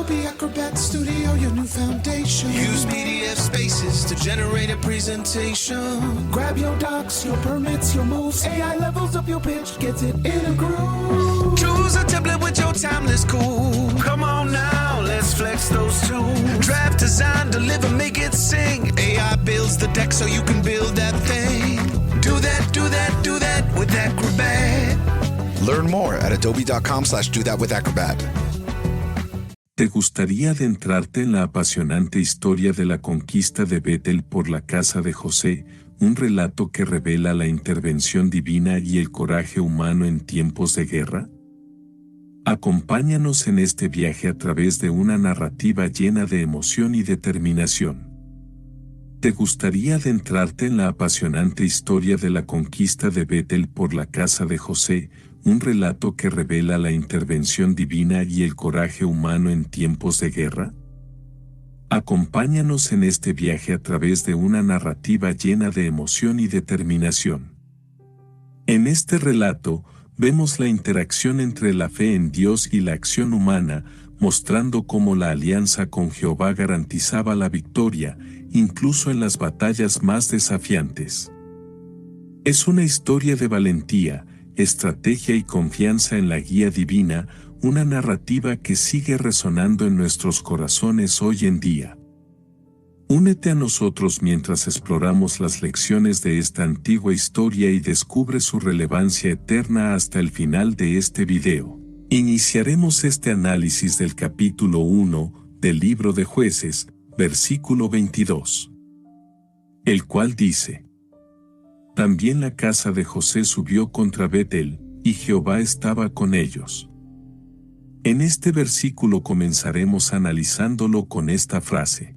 Adobe Acrobat Studio, your new foundation. Use PDF spaces to generate a presentation. Grab your docs, your permits, your moves. AI levels up your pitch, gets it in a groove. Choose a template with your timeless cool. Come on now, let's flex those tools. Draft, design, deliver, make it sing. AI builds the deck so you can build that thing. Do that, do that, do that with Acrobat. Learn more at adobe.com/do-that-with-Acrobat. ¿Te gustaría adentrarte en la apasionante historia de la conquista de Betel por la casa de José, un relato que revela la intervención divina y el coraje humano en tiempos de guerra? Acompáñanos en este viaje a través de una narrativa llena de emoción y determinación. ¿Te gustaría adentrarte en la apasionante historia de la conquista de Betel por la casa de José, un relato que revela la intervención divina y el coraje humano en tiempos de guerra? Acompáñanos en este viaje a través de una narrativa llena de emoción y determinación. En este relato, vemos la interacción entre la fe en Dios y la acción humana, mostrando cómo la alianza con Jehová garantizaba la victoria, incluso en las batallas más desafiantes. Es una historia de valentía, estrategia y confianza en la guía divina, una narrativa que sigue resonando en nuestros corazones hoy en día. Únete a nosotros mientras exploramos las lecciones de esta antigua historia y descubre su relevancia eterna hasta el final de este video. Iniciaremos este análisis del capítulo 1 del libro de Jueces, versículo 22. El cual dice: También la casa de José subió contra Betel, y Jehová estaba con ellos. En este versículo comenzaremos analizándolo con esta frase.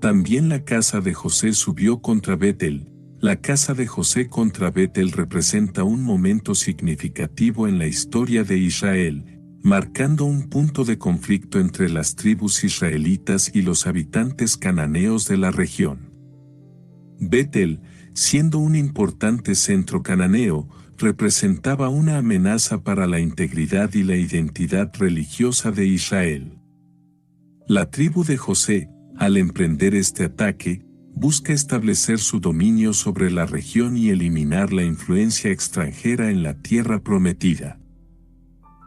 También la casa de José subió contra Betel. La casa de José contra Betel representa un momento significativo en la historia de Israel, marcando un punto de conflicto entre las tribus israelitas y los habitantes cananeos de la región. Betel, siendo un importante centro cananeo, representaba una amenaza para la integridad y la identidad religiosa de Israel. La tribu de José, al emprender este ataque, busca establecer su dominio sobre la región y eliminar la influencia extranjera en la tierra prometida.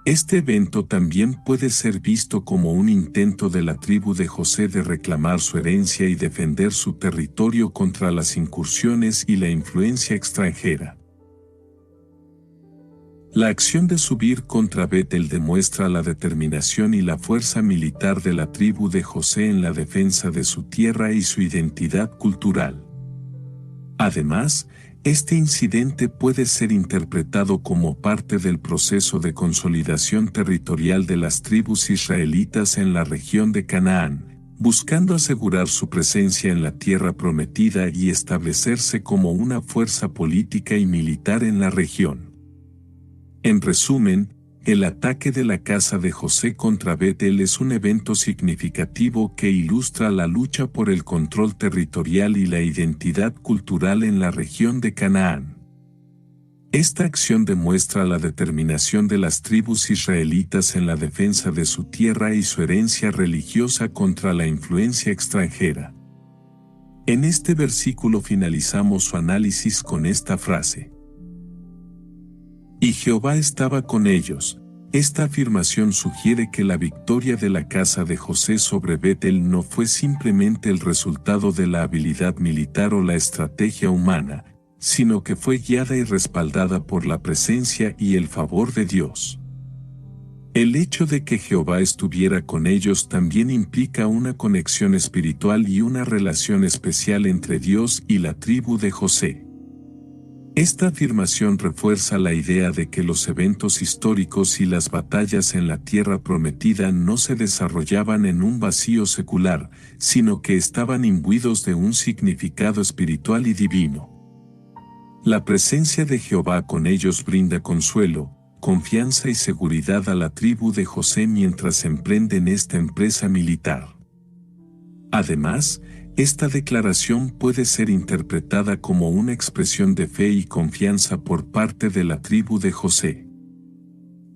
Este evento también puede ser visto como un intento de la tribu de José de reclamar su herencia y defender su territorio contra las incursiones y la influencia extranjera. La acción de subir contra Betel demuestra la determinación y la fuerza militar de la tribu de José en la defensa de su tierra y su identidad cultural. Además, este incidente puede ser interpretado como parte del proceso de consolidación territorial de las tribus israelitas en la región de Canaán, buscando asegurar su presencia en la tierra prometida y establecerse como una fuerza política y militar en la región. En resumen, el ataque de la casa de José contra Betel es un evento significativo que ilustra la lucha por el control territorial y la identidad cultural en la región de Canaán. Esta acción demuestra la determinación de las tribus israelitas en la defensa de su tierra y su herencia religiosa contra la influencia extranjera. En este versículo finalizamos su análisis con esta frase: Y Jehová estaba con ellos. Esta afirmación sugiere que la victoria de la casa de José sobre Betel no fue simplemente el resultado de la habilidad militar o la estrategia humana, sino que fue guiada y respaldada por la presencia y el favor de Dios. El hecho de que Jehová estuviera con ellos también implica una conexión espiritual y una relación especial entre Dios y la tribu de José. Esta afirmación refuerza la idea de que los eventos históricos y las batallas en la tierra prometida no se desarrollaban en un vacío secular, sino que estaban imbuidos de un significado espiritual y divino. La presencia de Jehová con ellos brinda consuelo, confianza y seguridad a la tribu de José mientras emprenden esta empresa militar. Además, esta declaración puede ser interpretada como una expresión de fe y confianza por parte de la tribu de José.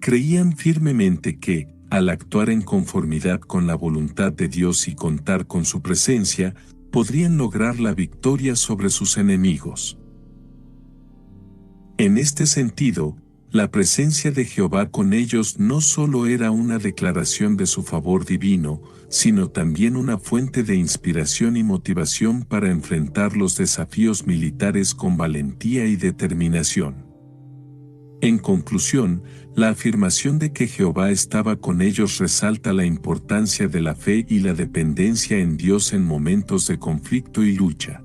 Creían firmemente que, al actuar en conformidad con la voluntad de Dios y contar con su presencia, podrían lograr la victoria sobre sus enemigos. En este sentido, la presencia de Jehová con ellos no solo era una declaración de su favor divino, sino también una fuente de inspiración y motivación para enfrentar los desafíos militares con valentía y determinación. En conclusión, la afirmación de que Jehová estaba con ellos resalta la importancia de la fe y la dependencia en Dios en momentos de conflicto y lucha.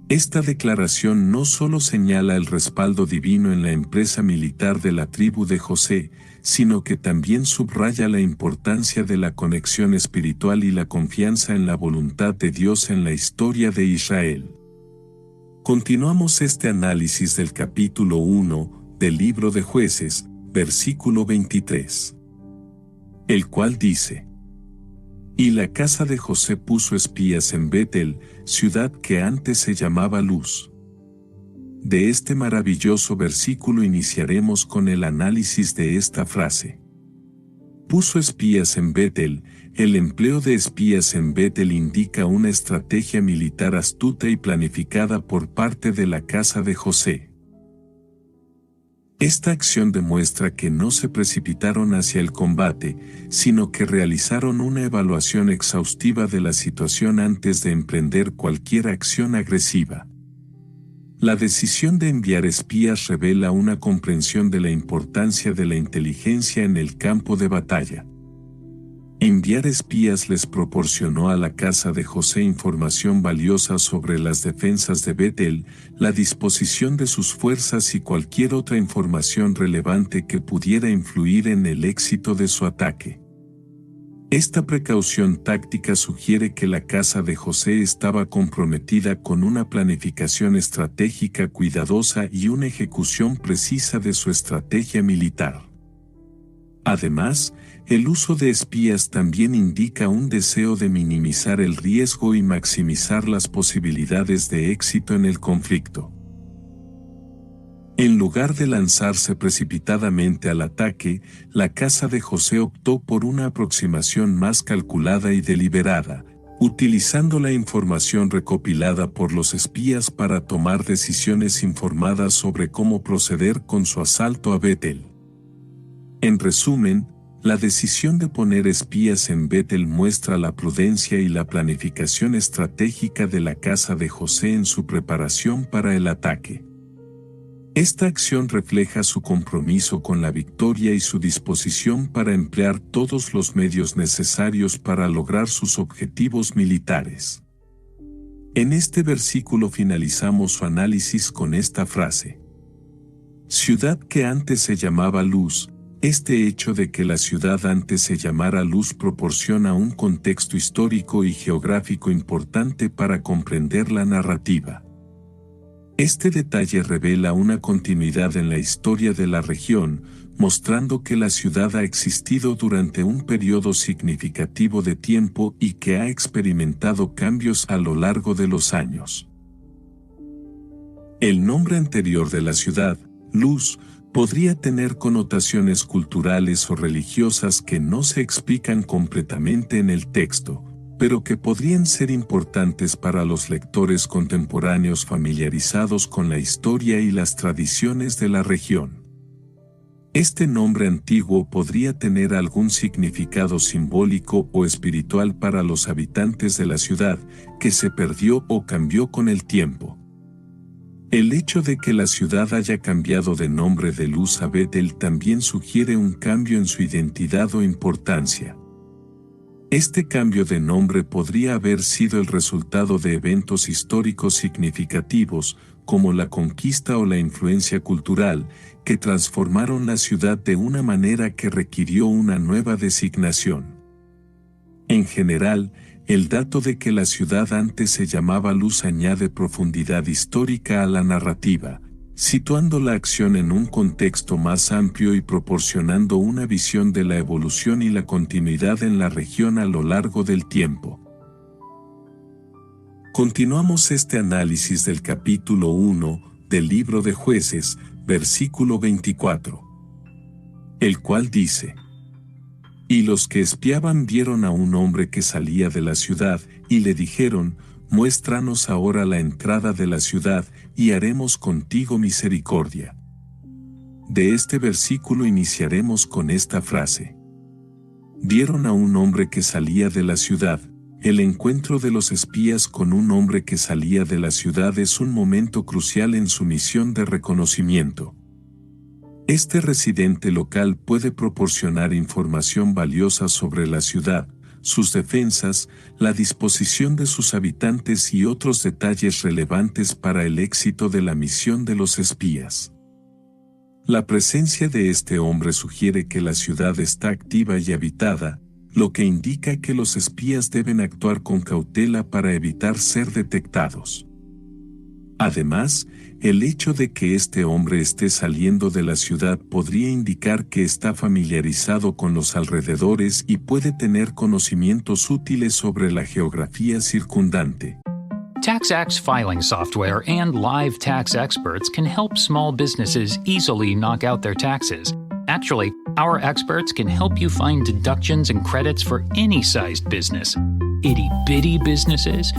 Esta declaración no solo señala el respaldo divino en la empresa militar de la tribu de José, sino que también subraya la importancia de la conexión espiritual y la confianza en la voluntad de Dios en la historia de Israel. Continuamos este análisis del capítulo 1 del libro de Jueces, versículo 23, el cual dice: Y la casa de José puso espías en Betel, ciudad que antes se llamaba Luz. De este maravilloso versículo iniciaremos con el análisis de esta frase. Puso espías en Betel. El empleo de espías en Betel indica una estrategia militar astuta y planificada por parte de la casa de José. Esta acción demuestra que no se precipitaron hacia el combate, sino que realizaron una evaluación exhaustiva de la situación antes de emprender cualquier acción agresiva. La decisión de enviar espías revela una comprensión de la importancia de la inteligencia en el campo de batalla. Enviar espías les proporcionó a la casa de José información valiosa sobre las defensas de Betel, la disposición de sus fuerzas y cualquier otra información relevante que pudiera influir en el éxito de su ataque. Esta precaución táctica sugiere que la casa de José estaba comprometida con una planificación estratégica cuidadosa y una ejecución precisa de su estrategia militar. Además, el uso de espías también indica un deseo de minimizar el riesgo y maximizar las posibilidades de éxito en el conflicto. En lugar de lanzarse precipitadamente al ataque, la casa de José optó por una aproximación más calculada y deliberada, utilizando la información recopilada por los espías para tomar decisiones informadas sobre cómo proceder con su asalto a Betel. En resumen, la decisión de poner espías en Betel muestra la prudencia y la planificación estratégica de la casa de José en su preparación para el ataque. Esta acción refleja su compromiso con la victoria y su disposición para emplear todos los medios necesarios para lograr sus objetivos militares. En este versículo finalizamos su análisis con esta frase: ciudad que antes se llamaba Luz. Este hecho de que la ciudad antes se llamara Luz proporciona un contexto histórico y geográfico importante para comprender la narrativa. Este detalle revela una continuidad en la historia de la región, mostrando que la ciudad ha existido durante un periodo significativo de tiempo y que ha experimentado cambios a lo largo de los años. El nombre anterior de la ciudad, Luz, podría tener connotaciones culturales o religiosas que no se explican completamente en el texto, pero que podrían ser importantes para los lectores contemporáneos familiarizados con la historia y las tradiciones de la región. Este nombre antiguo podría tener algún significado simbólico o espiritual para los habitantes de la ciudad, que se perdió o cambió con el tiempo. El hecho de que la ciudad haya cambiado de nombre de Luz a Betel también sugiere un cambio en su identidad o importancia. Este cambio de nombre podría haber sido el resultado de eventos históricos significativos, como la conquista o la influencia cultural, que transformaron la ciudad de una manera que requirió una nueva designación. En general, el dato de que la ciudad antes se llamaba Luz añade profundidad histórica a la narrativa, situando la acción en un contexto más amplio y proporcionando una visión de la evolución y la continuidad en la región a lo largo del tiempo. Continuamos este análisis del capítulo 1 del libro de Jueces, versículo 24, el cual dice: Y los que espiaban vieron a un hombre que salía de la ciudad, y le dijeron: muéstranos ahora la entrada de la ciudad, y haremos contigo misericordia. De este versículo iniciaremos con esta frase. Vieron a un hombre que salía de la ciudad. El encuentro de los espías con un hombre que salía de la ciudad es un momento crucial en su misión de reconocimiento. Este residente local puede proporcionar información valiosa sobre la ciudad, sus defensas, la disposición de sus habitantes y otros detalles relevantes para el éxito de la misión de los espías. La presencia de este hombre sugiere que la ciudad está activa y habitada, lo que indica que los espías deben actuar con cautela para evitar ser detectados. Además, el hecho de que este hombre esté saliendo de la ciudad podría indicar que está familiarizado con los alrededores y puede tener conocimientos útiles sobre la geografía circundante. TaxAct filing software and live tax experts can help small businesses easily knock out their taxes. Actually, our experts can help you find deductions and credits for any sized business. Itty-bitty businesses,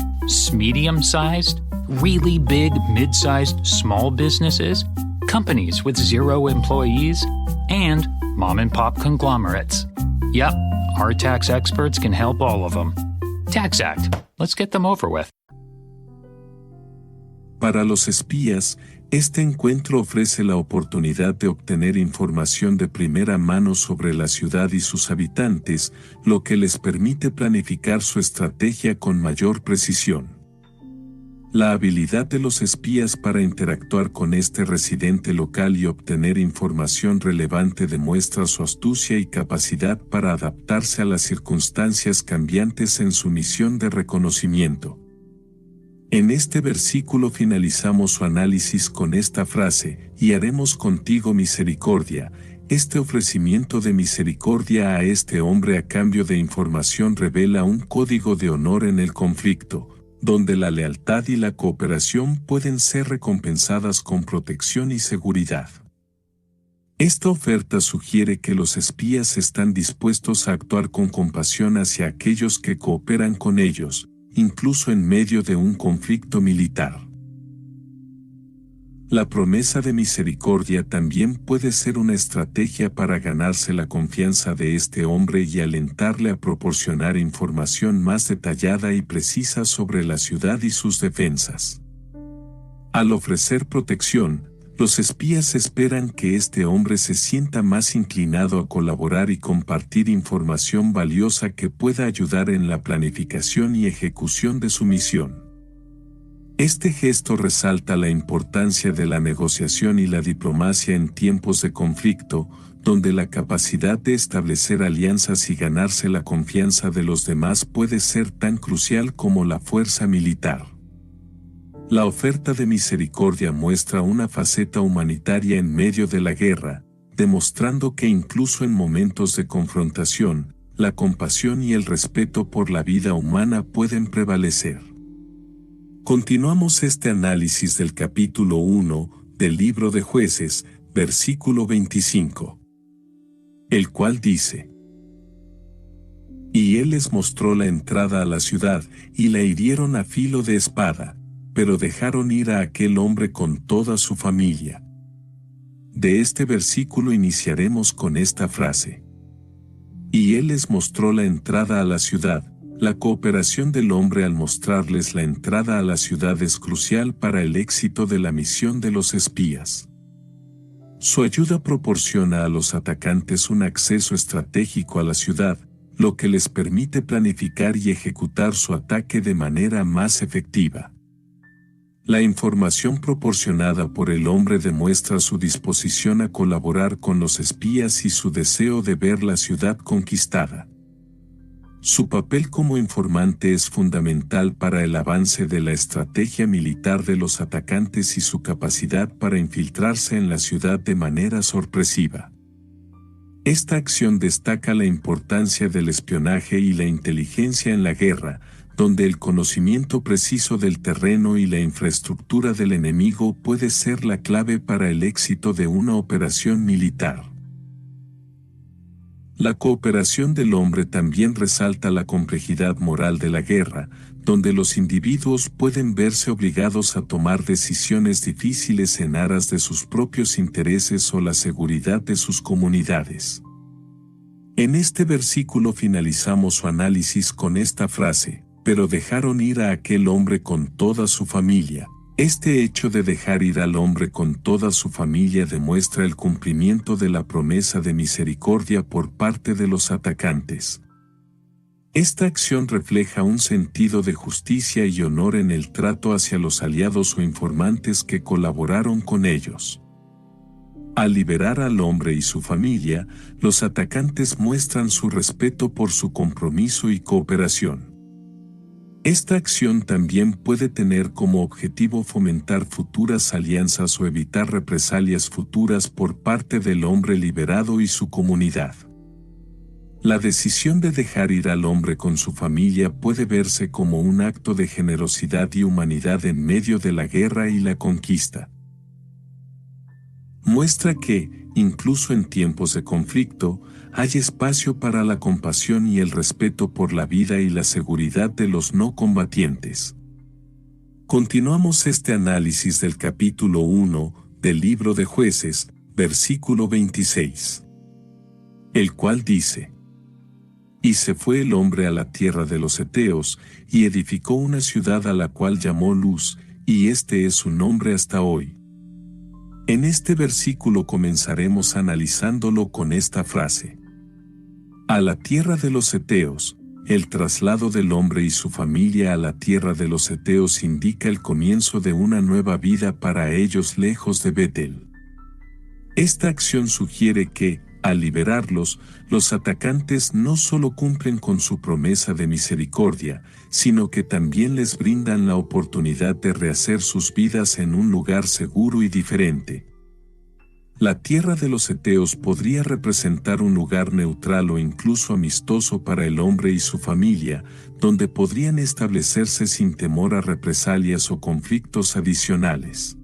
medium-sized, really big, mid-sized, small businesses, companies with 0 employees, and mom-and-pop conglomerates. Yep, our tax experts can help all of them. TaxAct, let's get them over with. Para los espías, este encuentro ofrece la oportunidad de obtener información de primera mano sobre la ciudad y sus habitantes, lo que les permite planificar su estrategia con mayor precisión. La habilidad de los espías para interactuar con este residente local y obtener información relevante demuestra su astucia y capacidad para adaptarse a las circunstancias cambiantes en su misión de reconocimiento. En este versículo finalizamos su análisis con esta frase: y haremos contigo misericordia. Este ofrecimiento de misericordia a este hombre a cambio de información revela un código de honor en el conflicto, donde la lealtad y la cooperación pueden ser recompensadas con protección y seguridad. Esta oferta sugiere que los espías están dispuestos a actuar con compasión hacia aquellos que cooperan con ellos, incluso en medio de un conflicto militar. La promesa de misericordia también puede ser una estrategia para ganarse la confianza de este hombre y alentarle a proporcionar información más detallada y precisa sobre la ciudad y sus defensas. Al ofrecer protección, los espías esperan que este hombre se sienta más inclinado a colaborar y compartir información valiosa que pueda ayudar en la planificación y ejecución de su misión. Este gesto resalta la importancia de la negociación y la diplomacia en tiempos de conflicto, donde la capacidad de establecer alianzas y ganarse la confianza de los demás puede ser tan crucial como la fuerza militar. La oferta de misericordia muestra una faceta humanitaria en medio de la guerra, demostrando que incluso en momentos de confrontación, la compasión y el respeto por la vida humana pueden prevalecer. Continuamos este análisis del capítulo 1 del libro de Jueces, versículo 25, el cual dice: Y él les mostró la entrada a la ciudad, y la hirieron a filo de espada, pero dejaron ir a aquel hombre con toda su familia. De este versículo iniciaremos con esta frase: y él les mostró la entrada a la ciudad. La cooperación del hombre al mostrarles la entrada a la ciudad es crucial para el éxito de la misión de los espías. Su ayuda proporciona a los atacantes un acceso estratégico a la ciudad, lo que les permite planificar y ejecutar su ataque de manera más efectiva. La información proporcionada por el hombre demuestra su disposición a colaborar con los espías y su deseo de ver la ciudad conquistada. Su papel como informante es fundamental para el avance de la estrategia militar de los atacantes y su capacidad para infiltrarse en la ciudad de manera sorpresiva. Esta acción destaca la importancia del espionaje y la inteligencia en la guerra, donde el conocimiento preciso del terreno y la infraestructura del enemigo puede ser la clave para el éxito de una operación militar. La cooperación del hombre también resalta la complejidad moral de la guerra, donde los individuos pueden verse obligados a tomar decisiones difíciles en aras de sus propios intereses o la seguridad de sus comunidades. En este versículo finalizamos su análisis con esta frase: pero dejaron ir a aquel hombre con toda su familia. Este hecho de dejar ir al hombre con toda su familia demuestra el cumplimiento de la promesa de misericordia por parte de los atacantes. Esta acción refleja un sentido de justicia y honor en el trato hacia los aliados o informantes que colaboraron con ellos. Al liberar al hombre y su familia, los atacantes muestran su respeto por su compromiso y cooperación. Esta acción también puede tener como objetivo fomentar futuras alianzas o evitar represalias futuras por parte del hombre liberado y su comunidad. La decisión de dejar ir al hombre con su familia puede verse como un acto de generosidad y humanidad en medio de la guerra y la conquista. Muestra que, incluso en tiempos de conflicto, hay espacio para la compasión y el respeto por la vida y la seguridad de los no combatientes. Continuamos este análisis del capítulo 1 del libro de Jueces, versículo 26. El cual dice: Y se fue el hombre a la tierra de los heteos, y edificó una ciudad a la cual llamó Luz, y este es su nombre hasta hoy. En este versículo comenzaremos analizándolo con esta frase: a la tierra de los heteos. El traslado del hombre y su familia a la tierra de los heteos indica el comienzo de una nueva vida para ellos lejos de Betel. Esta acción sugiere que, al liberarlos, los atacantes no solo cumplen con su promesa de misericordia, sino que también les brindan la oportunidad de rehacer sus vidas en un lugar seguro y diferente. La tierra de los heteos podría representar un lugar neutral o incluso amistoso para el hombre y su familia, donde podrían establecerse sin temor a represalias o conflictos adicionales.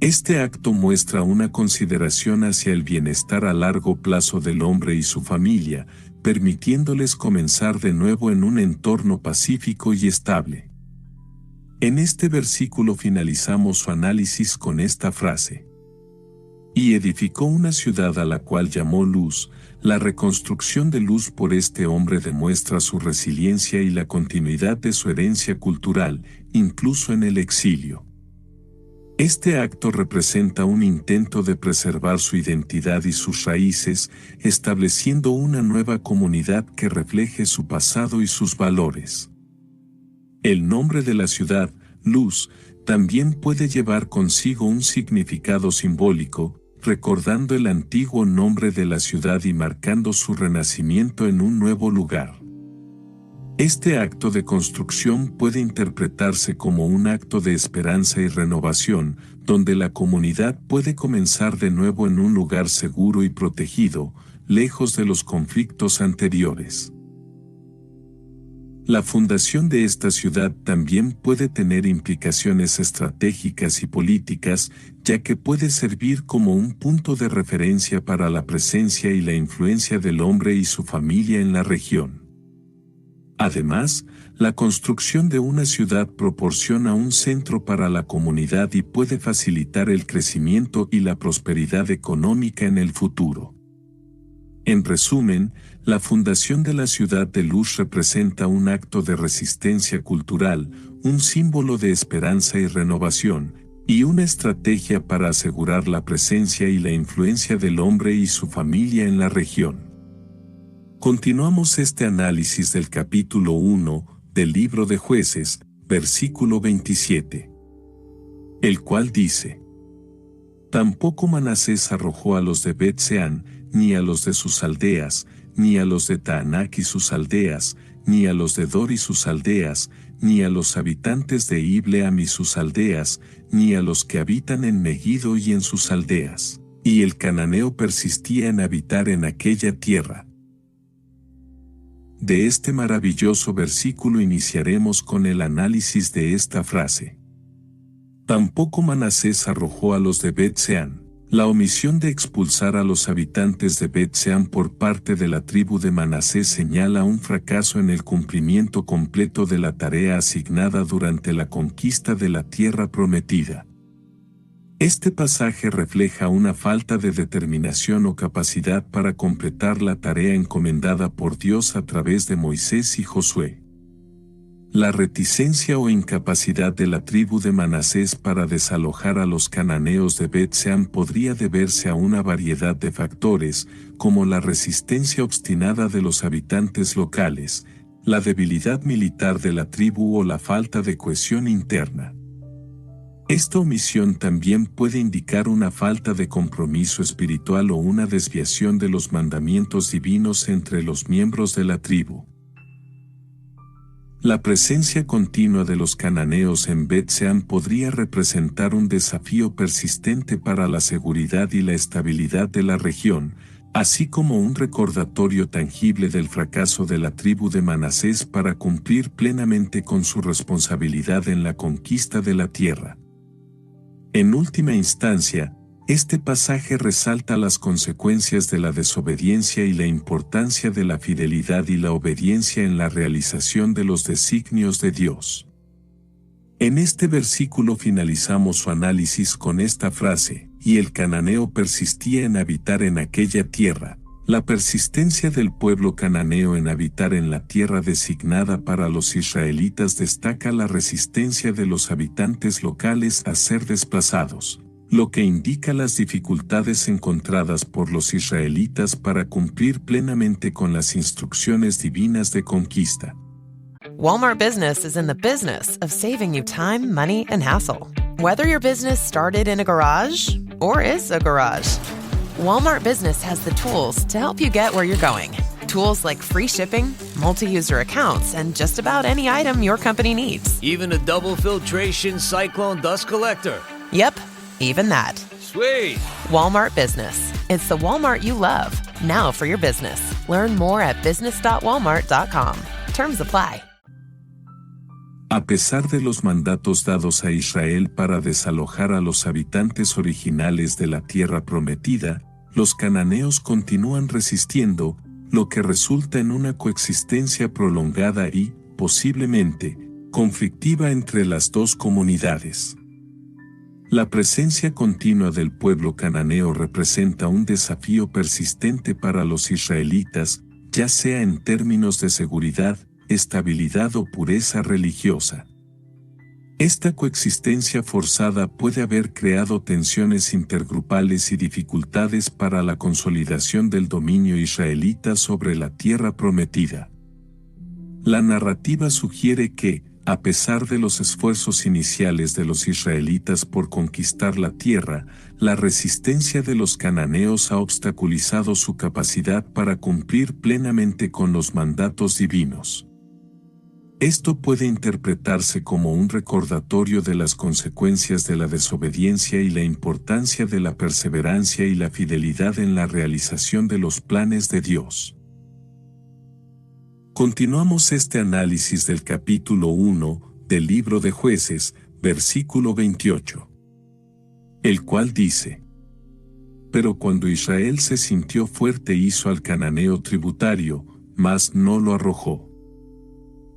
Este acto muestra una consideración hacia el bienestar a largo plazo del hombre y su familia, permitiéndoles comenzar de nuevo en un entorno pacífico y estable. En este versículo finalizamos su análisis con esta frase: y edificó una ciudad a la cual llamó Luz. La reconstrucción de Luz por este hombre demuestra su resiliencia y la continuidad de su herencia cultural, incluso en el exilio. Este acto representa un intento de preservar su identidad y sus raíces, estableciendo una nueva comunidad que refleje su pasado y sus valores. El nombre de la ciudad, Luz, también puede llevar consigo un significado simbólico, recordando el antiguo nombre de la ciudad y marcando su renacimiento en un nuevo lugar. Este acto de construcción puede interpretarse como un acto de esperanza y renovación, donde la comunidad puede comenzar de nuevo en un lugar seguro y protegido, lejos de los conflictos anteriores. La fundación de esta ciudad también puede tener implicaciones estratégicas y políticas, ya que puede servir como un punto de referencia para la presencia y la influencia del hombre y su familia en la región. Además, la construcción de una ciudad proporciona un centro para la comunidad y puede facilitar el crecimiento y la prosperidad económica en el futuro. En resumen, la fundación de la ciudad de Luz representa un acto de resistencia cultural, un símbolo de esperanza y renovación, y una estrategia para asegurar la presencia y la influencia del hombre y su familia en la región. Continuamos este análisis del capítulo 1 del libro de Jueces, versículo 27. El cual dice: Tampoco Manasés arrojó a los de Bet-Seán, ni a los de sus aldeas, ni a los de Taanac y sus aldeas, ni a los de Dor y sus aldeas, ni a los habitantes de Ibleam y sus aldeas, ni a los que habitan en Megiddo y en sus aldeas. Y el cananeo persistía en habitar en aquella tierra. De este maravilloso versículo iniciaremos con el análisis de esta frase. Tampoco Manasés arrojó a los de Bet-Seán. La omisión de expulsar a los habitantes de Bet-Sean por parte de la tribu de Manasés señala un fracaso en el cumplimiento completo de la tarea asignada durante la conquista de la tierra prometida. Este pasaje refleja una falta de determinación o capacidad para completar la tarea encomendada por Dios a través de Moisés y Josué. La reticencia o incapacidad de la tribu de Manasés para desalojar a los cananeos de Bet-Sean podría deberse a una variedad de factores, como la resistencia obstinada de los habitantes locales, la debilidad militar de la tribu o la falta de cohesión interna. Esta omisión también puede indicar una falta de compromiso espiritual o una desviación de los mandamientos divinos entre los miembros de la tribu. La presencia continua de los cananeos en Bet-Sean podría representar un desafío persistente para la seguridad y la estabilidad de la región, así como un recordatorio tangible del fracaso de la tribu de Manasés para cumplir plenamente con su responsabilidad en la conquista de la tierra. En última instancia, este pasaje resalta las consecuencias de la desobediencia y la importancia de la fidelidad y la obediencia en la realización de los designios de Dios. En este versículo finalizamos su análisis con esta frase: y el cananeo persistía en habitar en aquella tierra. La persistencia del pueblo cananeo en habitar en la tierra designada para los israelitas destaca la resistencia de los habitantes locales a ser desplazados, lo que indica las dificultades encontradas por los israelitas para cumplir plenamente con las instrucciones divinas de conquista. Walmart Business is in the business of saving you time, money, and hassle. Whether your business started in a garage or is a garage, Walmart Business has the tools to help you get where you're going. Tools like free shipping, multi-user accounts, and just about any item your company needs. Even a double filtration cyclone dust collector. Yep, even that. Sweet! Walmart Business. It's the Walmart you love, now for your business. Learn more at business.walmart.com. Terms apply. A pesar de los mandatos dados a Israel para desalojar a los habitantes originales de la tierra prometida, los cananeos continúan resistiendo, lo que resulta en una coexistencia prolongada y, posiblemente, conflictiva entre las dos comunidades. La presencia continua del pueblo cananeo representa un desafío persistente para los israelitas, ya sea en términos de seguridad, estabilidad o pureza religiosa. Esta coexistencia forzada puede haber creado tensiones intergrupales y dificultades para la consolidación del dominio israelita sobre la tierra prometida. La narrativa sugiere que, a pesar de los esfuerzos iniciales de los israelitas por conquistar la tierra, la resistencia de los cananeos ha obstaculizado su capacidad para cumplir plenamente con los mandatos divinos. Esto puede interpretarse como un recordatorio de las consecuencias de la desobediencia y la importancia de la perseverancia y la fidelidad en la realización de los planes de Dios. Continuamos este análisis del capítulo 1 del libro de Jueces, versículo 28, el cual dice: Pero cuando Israel se sintió fuerte hizo al cananeo tributario, mas no lo arrojó.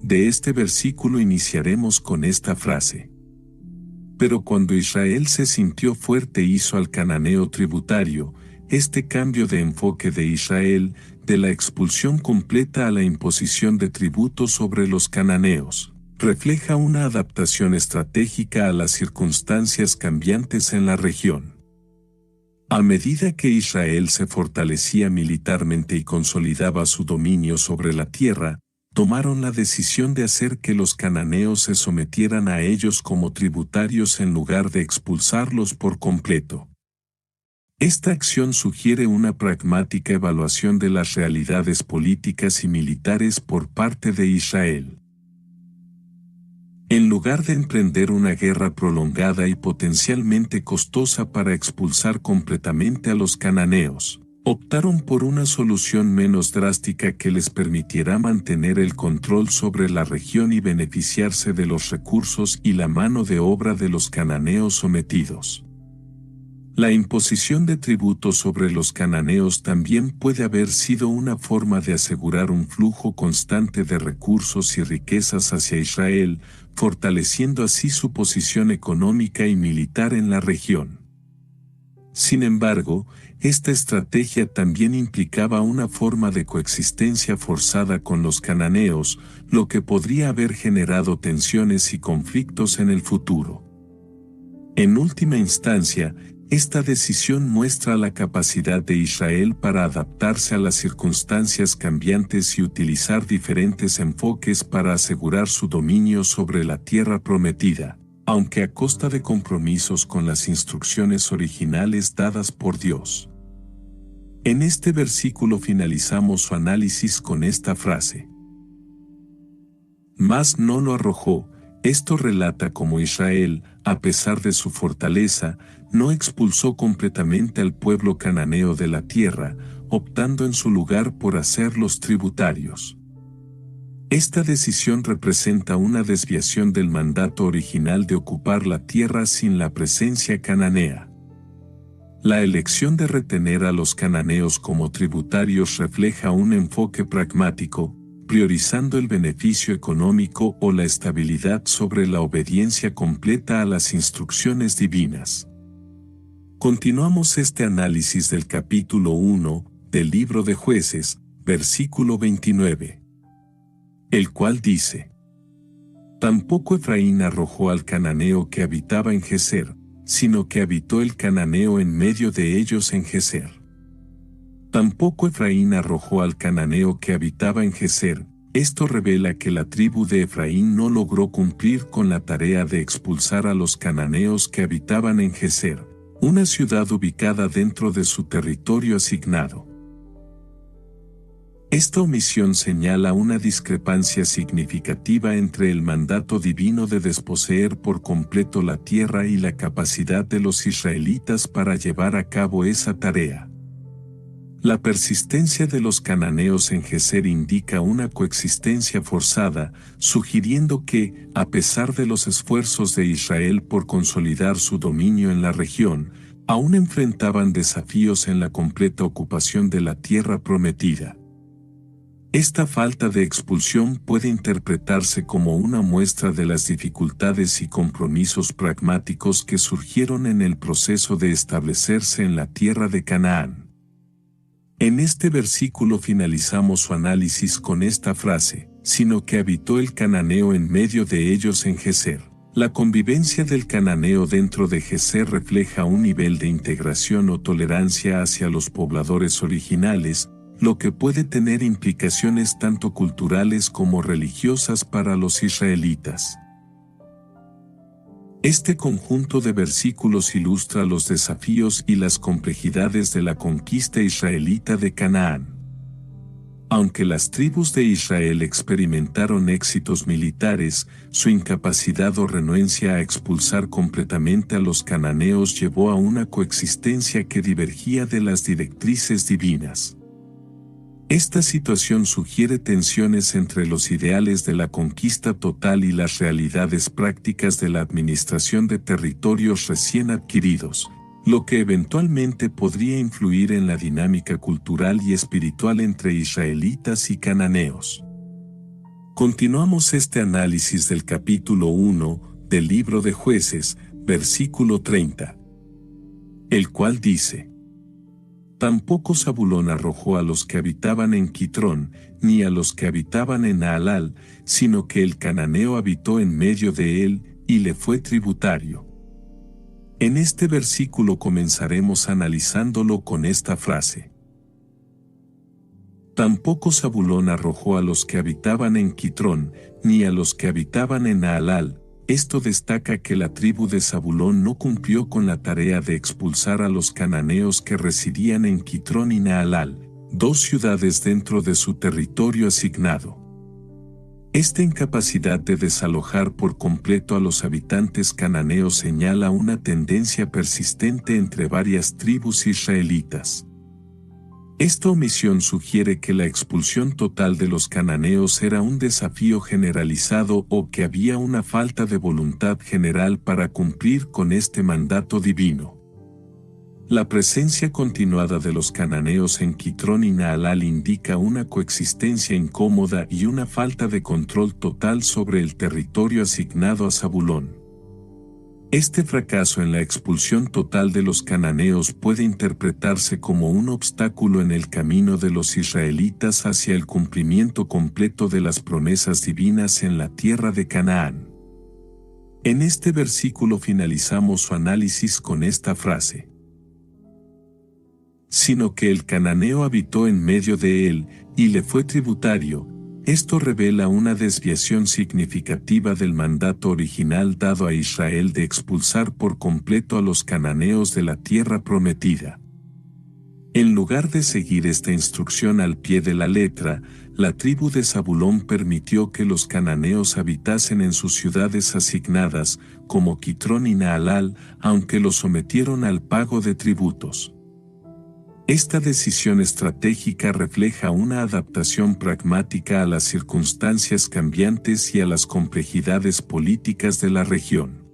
De este versículo iniciaremos con esta frase. Pero cuando Israel se sintió fuerte hizo al cananeo tributario. Este cambio de enfoque de Israel, de la expulsión completa a la imposición de tributos sobre los cananeos, refleja una adaptación estratégica a las circunstancias cambiantes en la región. A medida que Israel se fortalecía militarmente y consolidaba su dominio sobre la tierra, tomaron la decisión de hacer que los cananeos se sometieran a ellos como tributarios en lugar de expulsarlos por completo. Esta acción sugiere una pragmática evaluación de las realidades políticas y militares por parte de Israel. En lugar de emprender una guerra prolongada y potencialmente costosa para expulsar completamente a los cananeos, optaron por una solución menos drástica que les permitiera mantener el control sobre la región y beneficiarse de los recursos y la mano de obra de los cananeos sometidos. La imposición de tributos sobre los cananeos también puede haber sido una forma de asegurar un flujo constante de recursos y riquezas hacia Israel, fortaleciendo así su posición económica y militar en la región. Sin embargo, esta estrategia también implicaba una forma de coexistencia forzada con los cananeos, lo que podría haber generado tensiones y conflictos en el futuro. En última instancia, esta decisión muestra la capacidad de Israel para adaptarse a las circunstancias cambiantes y utilizar diferentes enfoques para asegurar su dominio sobre la tierra prometida, aunque a costa de compromisos con las instrucciones originales dadas por Dios. En este versículo finalizamos su análisis con esta frase: mas no lo arrojó. Esto relata cómo Israel, a pesar de su fortaleza, no expulsó completamente al pueblo cananeo de la tierra, optando en su lugar por hacerlos tributarios. Esta decisión representa una desviación del mandato original de ocupar la tierra sin la presencia cananea. La elección de retener a los cananeos como tributarios refleja un enfoque pragmático, priorizando el beneficio económico o la estabilidad sobre la obediencia completa a las instrucciones divinas. Continuamos este análisis del capítulo 1 del libro de Jueces, versículo 29, el cual dice: tampoco Efraín arrojó al cananeo que habitaba en Geser, sino que habitó el cananeo en medio de ellos en Geser. Tampoco Efraín arrojó al cananeo que habitaba en Geser. Esto revela que la tribu de Efraín no logró cumplir con la tarea de expulsar a los cananeos que habitaban en Geser, una ciudad ubicada dentro de su territorio asignado. Esta omisión señala una discrepancia significativa entre el mandato divino de desposeer por completo la tierra y la capacidad de los israelitas para llevar a cabo esa tarea. La persistencia de los cananeos en Geser indica una coexistencia forzada, sugiriendo que, a pesar de los esfuerzos de Israel por consolidar su dominio en la región, aún enfrentaban desafíos en la completa ocupación de la tierra prometida. Esta falta de expulsión puede interpretarse como una muestra de las dificultades y compromisos pragmáticos que surgieron en el proceso de establecerse en la tierra de Canaán. En este versículo finalizamos su análisis con esta frase: sino que habitó el cananeo en medio de ellos en Geser. La convivencia del cananeo dentro de Geser refleja un nivel de integración o tolerancia hacia los pobladores originales, lo que puede tener implicaciones tanto culturales como religiosas para los israelitas. Este conjunto de versículos ilustra los desafíos y las complejidades de la conquista israelita de Canaán. Aunque las tribus de Israel experimentaron éxitos militares, su incapacidad o renuencia a expulsar completamente a los cananeos llevó a una coexistencia que divergía de las directrices divinas. Esta situación sugiere tensiones entre los ideales de la conquista total y las realidades prácticas de la administración de territorios recién adquiridos, lo que eventualmente podría influir en la dinámica cultural y espiritual entre israelitas y cananeos. Continuamos este análisis del capítulo 1 del libro de Jueces, versículo 30, el cual dice: tampoco Zabulón arrojó a los que habitaban en Quitrón, ni a los que habitaban en Naalal, sino que el cananeo habitó en medio de él, y le fue tributario. En este versículo comenzaremos analizándolo con esta frase: tampoco Zabulón arrojó a los que habitaban en Quitrón, ni a los que habitaban en Naalal. Esto destaca que la tribu de Zabulón no cumplió con la tarea de expulsar a los cananeos que residían en Quitrón y Naalal, dos ciudades dentro de su territorio asignado. Esta incapacidad de desalojar por completo a los habitantes cananeos señala una tendencia persistente entre varias tribus israelitas. Esta omisión sugiere que la expulsión total de los cananeos era un desafío generalizado o que había una falta de voluntad general para cumplir con este mandato divino. La presencia continuada de los cananeos en Quitrón y Naalal indica una coexistencia incómoda y una falta de control total sobre el territorio asignado a Zabulón. Este fracaso en la expulsión total de los cananeos puede interpretarse como un obstáculo en el camino de los israelitas hacia el cumplimiento completo de las promesas divinas en la tierra de Canaán. En este versículo finalizamos su análisis con esta frase: sino que el cananeo habitó en medio de él, y le fue tributario. Esto revela una desviación significativa del mandato original dado a Israel de expulsar por completo a los cananeos de la tierra prometida. En lugar de seguir esta instrucción al pie de la letra, la tribu de Zabulón permitió que los cananeos habitasen en sus ciudades asignadas, como Quitrón y Naalal, aunque los sometieron al pago de tributos. Esta decisión estratégica refleja una adaptación pragmática a las circunstancias cambiantes y a las complejidades políticas de la región.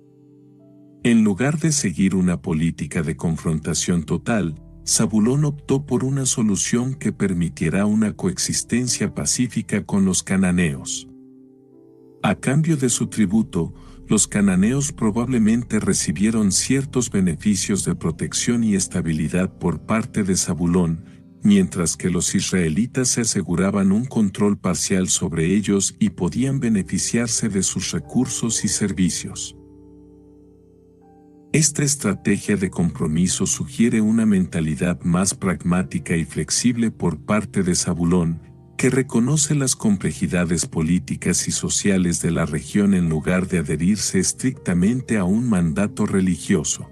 En lugar de seguir una política de confrontación total, Zabulón optó por una solución que permitiera una coexistencia pacífica con los cananeos. A cambio de su tributo, los cananeos probablemente recibieron ciertos beneficios de protección y estabilidad por parte de Zabulón, mientras que los israelitas se aseguraban un control parcial sobre ellos y podían beneficiarse de sus recursos y servicios. Esta estrategia de compromiso sugiere una mentalidad más pragmática y flexible por parte de Zabulón, que reconoce las complejidades políticas y sociales de la región en lugar de adherirse estrictamente a un mandato religioso.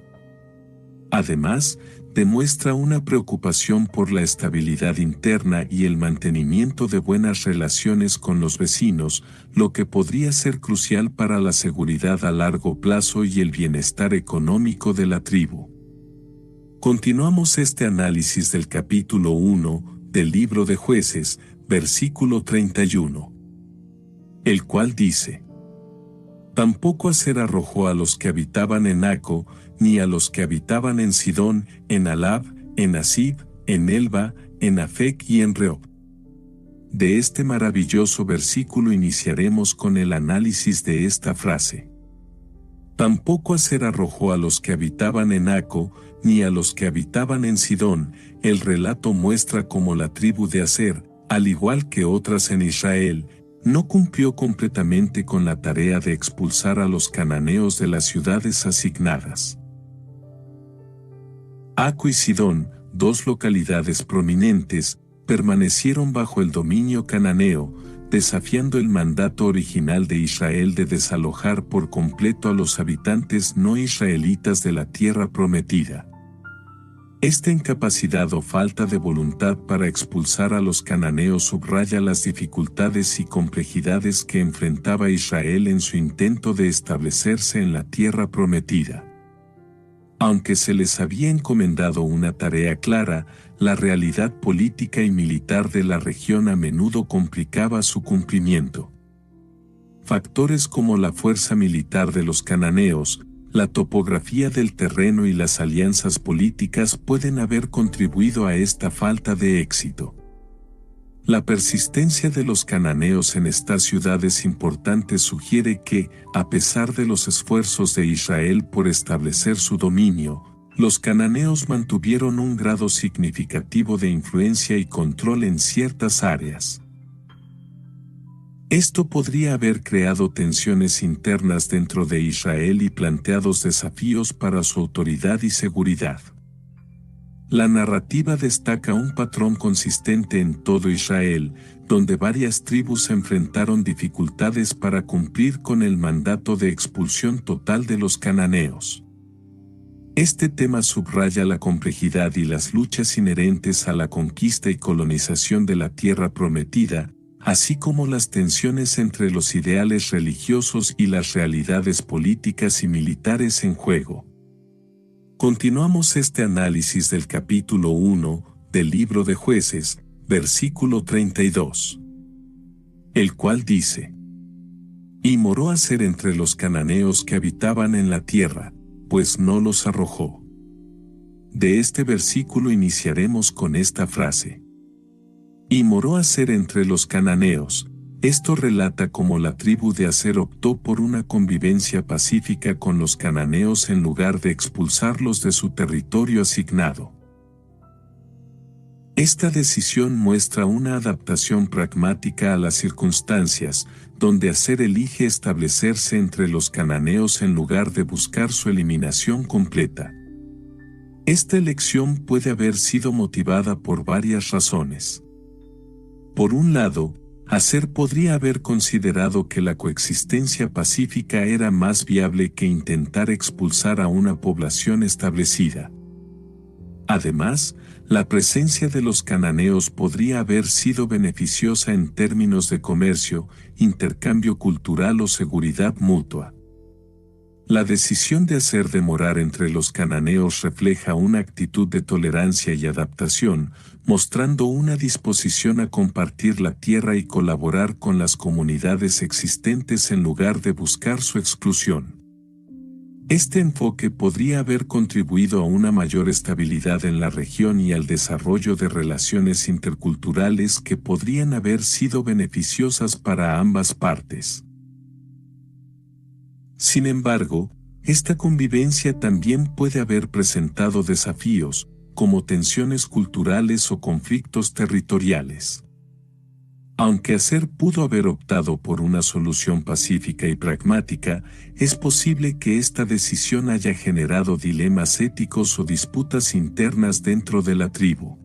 Además, demuestra una preocupación por la estabilidad interna y el mantenimiento de buenas relaciones con los vecinos, lo que podría ser crucial para la seguridad a largo plazo y el bienestar económico de la tribu. Continuamos este análisis del capítulo 1 del libro de Jueces, versículo 31, el cual dice: Tampoco Aser arrojó a los que habitaban en Aco, ni a los que habitaban en Sidón, en Alab, en Asib, en Elba, en Afec y en Rehob. De este maravilloso versículo iniciaremos con el análisis de esta frase. Tampoco Aser arrojó a los que habitaban en Aco, ni a los que habitaban en Sidón. El relato muestra cómo la tribu de Aser, al igual que otras en Israel, no cumplió completamente con la tarea de expulsar a los cananeos de las ciudades asignadas. Aco y Sidón, dos localidades prominentes, permanecieron bajo el dominio cananeo, desafiando el mandato original de Israel de desalojar por completo a los habitantes no israelitas de la tierra prometida. Esta incapacidad o falta de voluntad para expulsar a los cananeos subraya las dificultades y complejidades que enfrentaba Israel en su intento de establecerse en la tierra prometida. Aunque se les había encomendado una tarea clara, la realidad política y militar de la región a menudo complicaba su cumplimiento. Factores como la fuerza militar de los cananeos, la topografía del terreno y las alianzas políticas pueden haber contribuido a esta falta de éxito. La persistencia de los cananeos en estas ciudades importantes sugiere que, a pesar de los esfuerzos de Israel por establecer su dominio, los cananeos mantuvieron un grado significativo de influencia y control en ciertas áreas. Esto podría haber creado tensiones internas dentro de Israel y planteados desafíos para su autoridad y seguridad. La narrativa destaca un patrón consistente en todo Israel, donde varias tribus enfrentaron dificultades para cumplir con el mandato de expulsión total de los cananeos. Este tema subraya la complejidad y las luchas inherentes a la conquista y colonización de la tierra prometida, así como las tensiones entre los ideales religiosos y las realidades políticas y militares en juego. Continuamos este análisis del capítulo 1 del libro de Jueces, versículo 32, el cual dice: Y moró Aser entre los cananeos que habitaban en la tierra, pues no los arrojó. De este versículo iniciaremos con esta frase. Y moró Aser entre los cananeos. Esto relata cómo la tribu de Aser optó por una convivencia pacífica con los cananeos en lugar de expulsarlos de su territorio asignado. Esta decisión muestra una adaptación pragmática a las circunstancias, donde Aser elige establecerse entre los cananeos en lugar de buscar su eliminación completa. Esta elección puede haber sido motivada por varias razones. Por un lado, Aser podría haber considerado que la coexistencia pacífica era más viable que intentar expulsar a una población establecida. Además, la presencia de los cananeos podría haber sido beneficiosa en términos de comercio, intercambio cultural o seguridad mutua. La decisión de Aser de morar entre los cananeos refleja una actitud de tolerancia y adaptación, mostrando una disposición a compartir la tierra y colaborar con las comunidades existentes en lugar de buscar su exclusión. Este enfoque podría haber contribuido a una mayor estabilidad en la región y al desarrollo de relaciones interculturales que podrían haber sido beneficiosas para ambas partes. Sin embargo, esta convivencia también puede haber presentado desafíos, como tensiones culturales o conflictos territoriales. Aunque Aser pudo haber optado por una solución pacífica y pragmática, es posible que esta decisión haya generado dilemas éticos o disputas internas dentro de la tribu.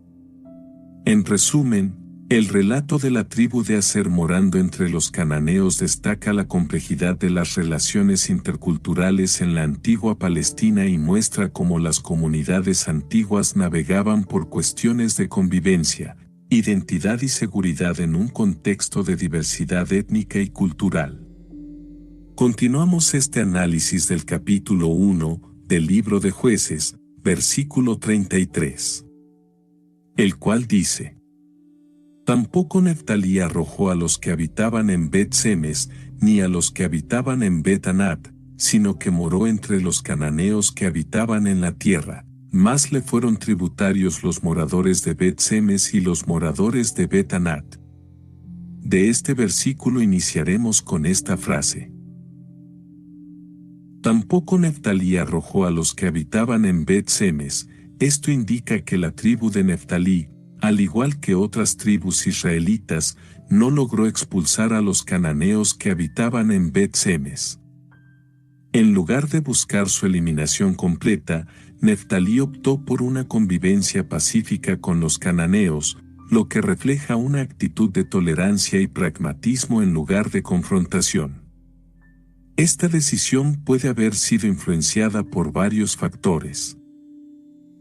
En resumen, el relato de la tribu de Aser morando entre los cananeos destaca la complejidad de las relaciones interculturales en la antigua Palestina y muestra cómo las comunidades antiguas navegaban por cuestiones de convivencia, identidad y seguridad en un contexto de diversidad étnica y cultural. Continuamos este análisis del capítulo 1 del libro de Jueces, versículo 33. El cual dice: Tampoco Neftalí arrojó a los que habitaban en Bet-Semes, ni a los que habitaban en Bet-Anat, sino que moró entre los cananeos que habitaban en la tierra. Más le fueron tributarios los moradores de Bet-Semes y los moradores de Bet-Anat. De este versículo iniciaremos con esta frase. Tampoco Neftalí arrojó a los que habitaban en Bet-Semes. Esto indica que la tribu de Neftalí, al igual que otras tribus israelitas, no logró expulsar a los cananeos que habitaban en Bet-Semes. En lugar de buscar su eliminación completa, Neftalí optó por una convivencia pacífica con los cananeos, lo que refleja una actitud de tolerancia y pragmatismo en lugar de confrontación. Esta decisión puede haber sido influenciada por varios factores.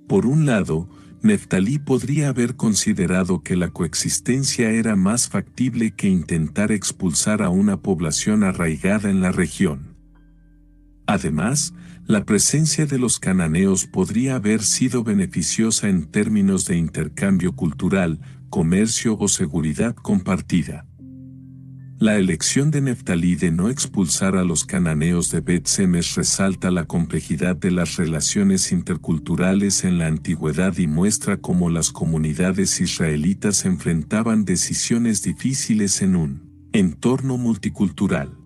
Por un lado, Neftalí podría haber considerado que la coexistencia era más factible que intentar expulsar a una población arraigada en la región. Además, la presencia de los cananeos podría haber sido beneficiosa en términos de intercambio cultural, comercio o seguridad compartida. La elección de Neftalí de no expulsar a los cananeos de Bet-Semes resalta la complejidad de las relaciones interculturales en la antigüedad y muestra cómo las comunidades israelitas enfrentaban decisiones difíciles en un entorno multicultural.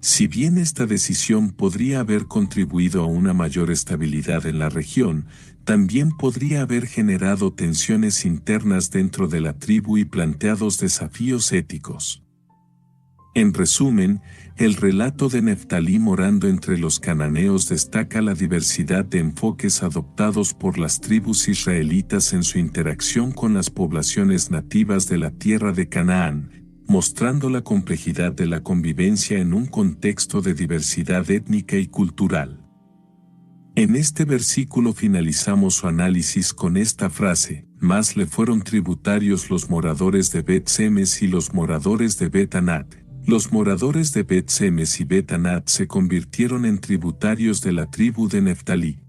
Si bien esta decisión podría haber contribuido a una mayor estabilidad en la región, también podría haber generado tensiones internas dentro de la tribu y planteados desafíos éticos. En resumen, el relato de Neftalí morando entre los cananeos destaca la diversidad de enfoques adoptados por las tribus israelitas en su interacción con las poblaciones nativas de la tierra de Canaán, mostrando la complejidad de la convivencia en un contexto de diversidad étnica y cultural. En este versículo finalizamos su análisis con esta frase: más le fueron tributarios los moradores de Bet-Semes y los moradores de Bet-Anat. Los moradores de Bet-Semes y Bet-Anat se convirtieron en tributarios de la tribu de Neftalí.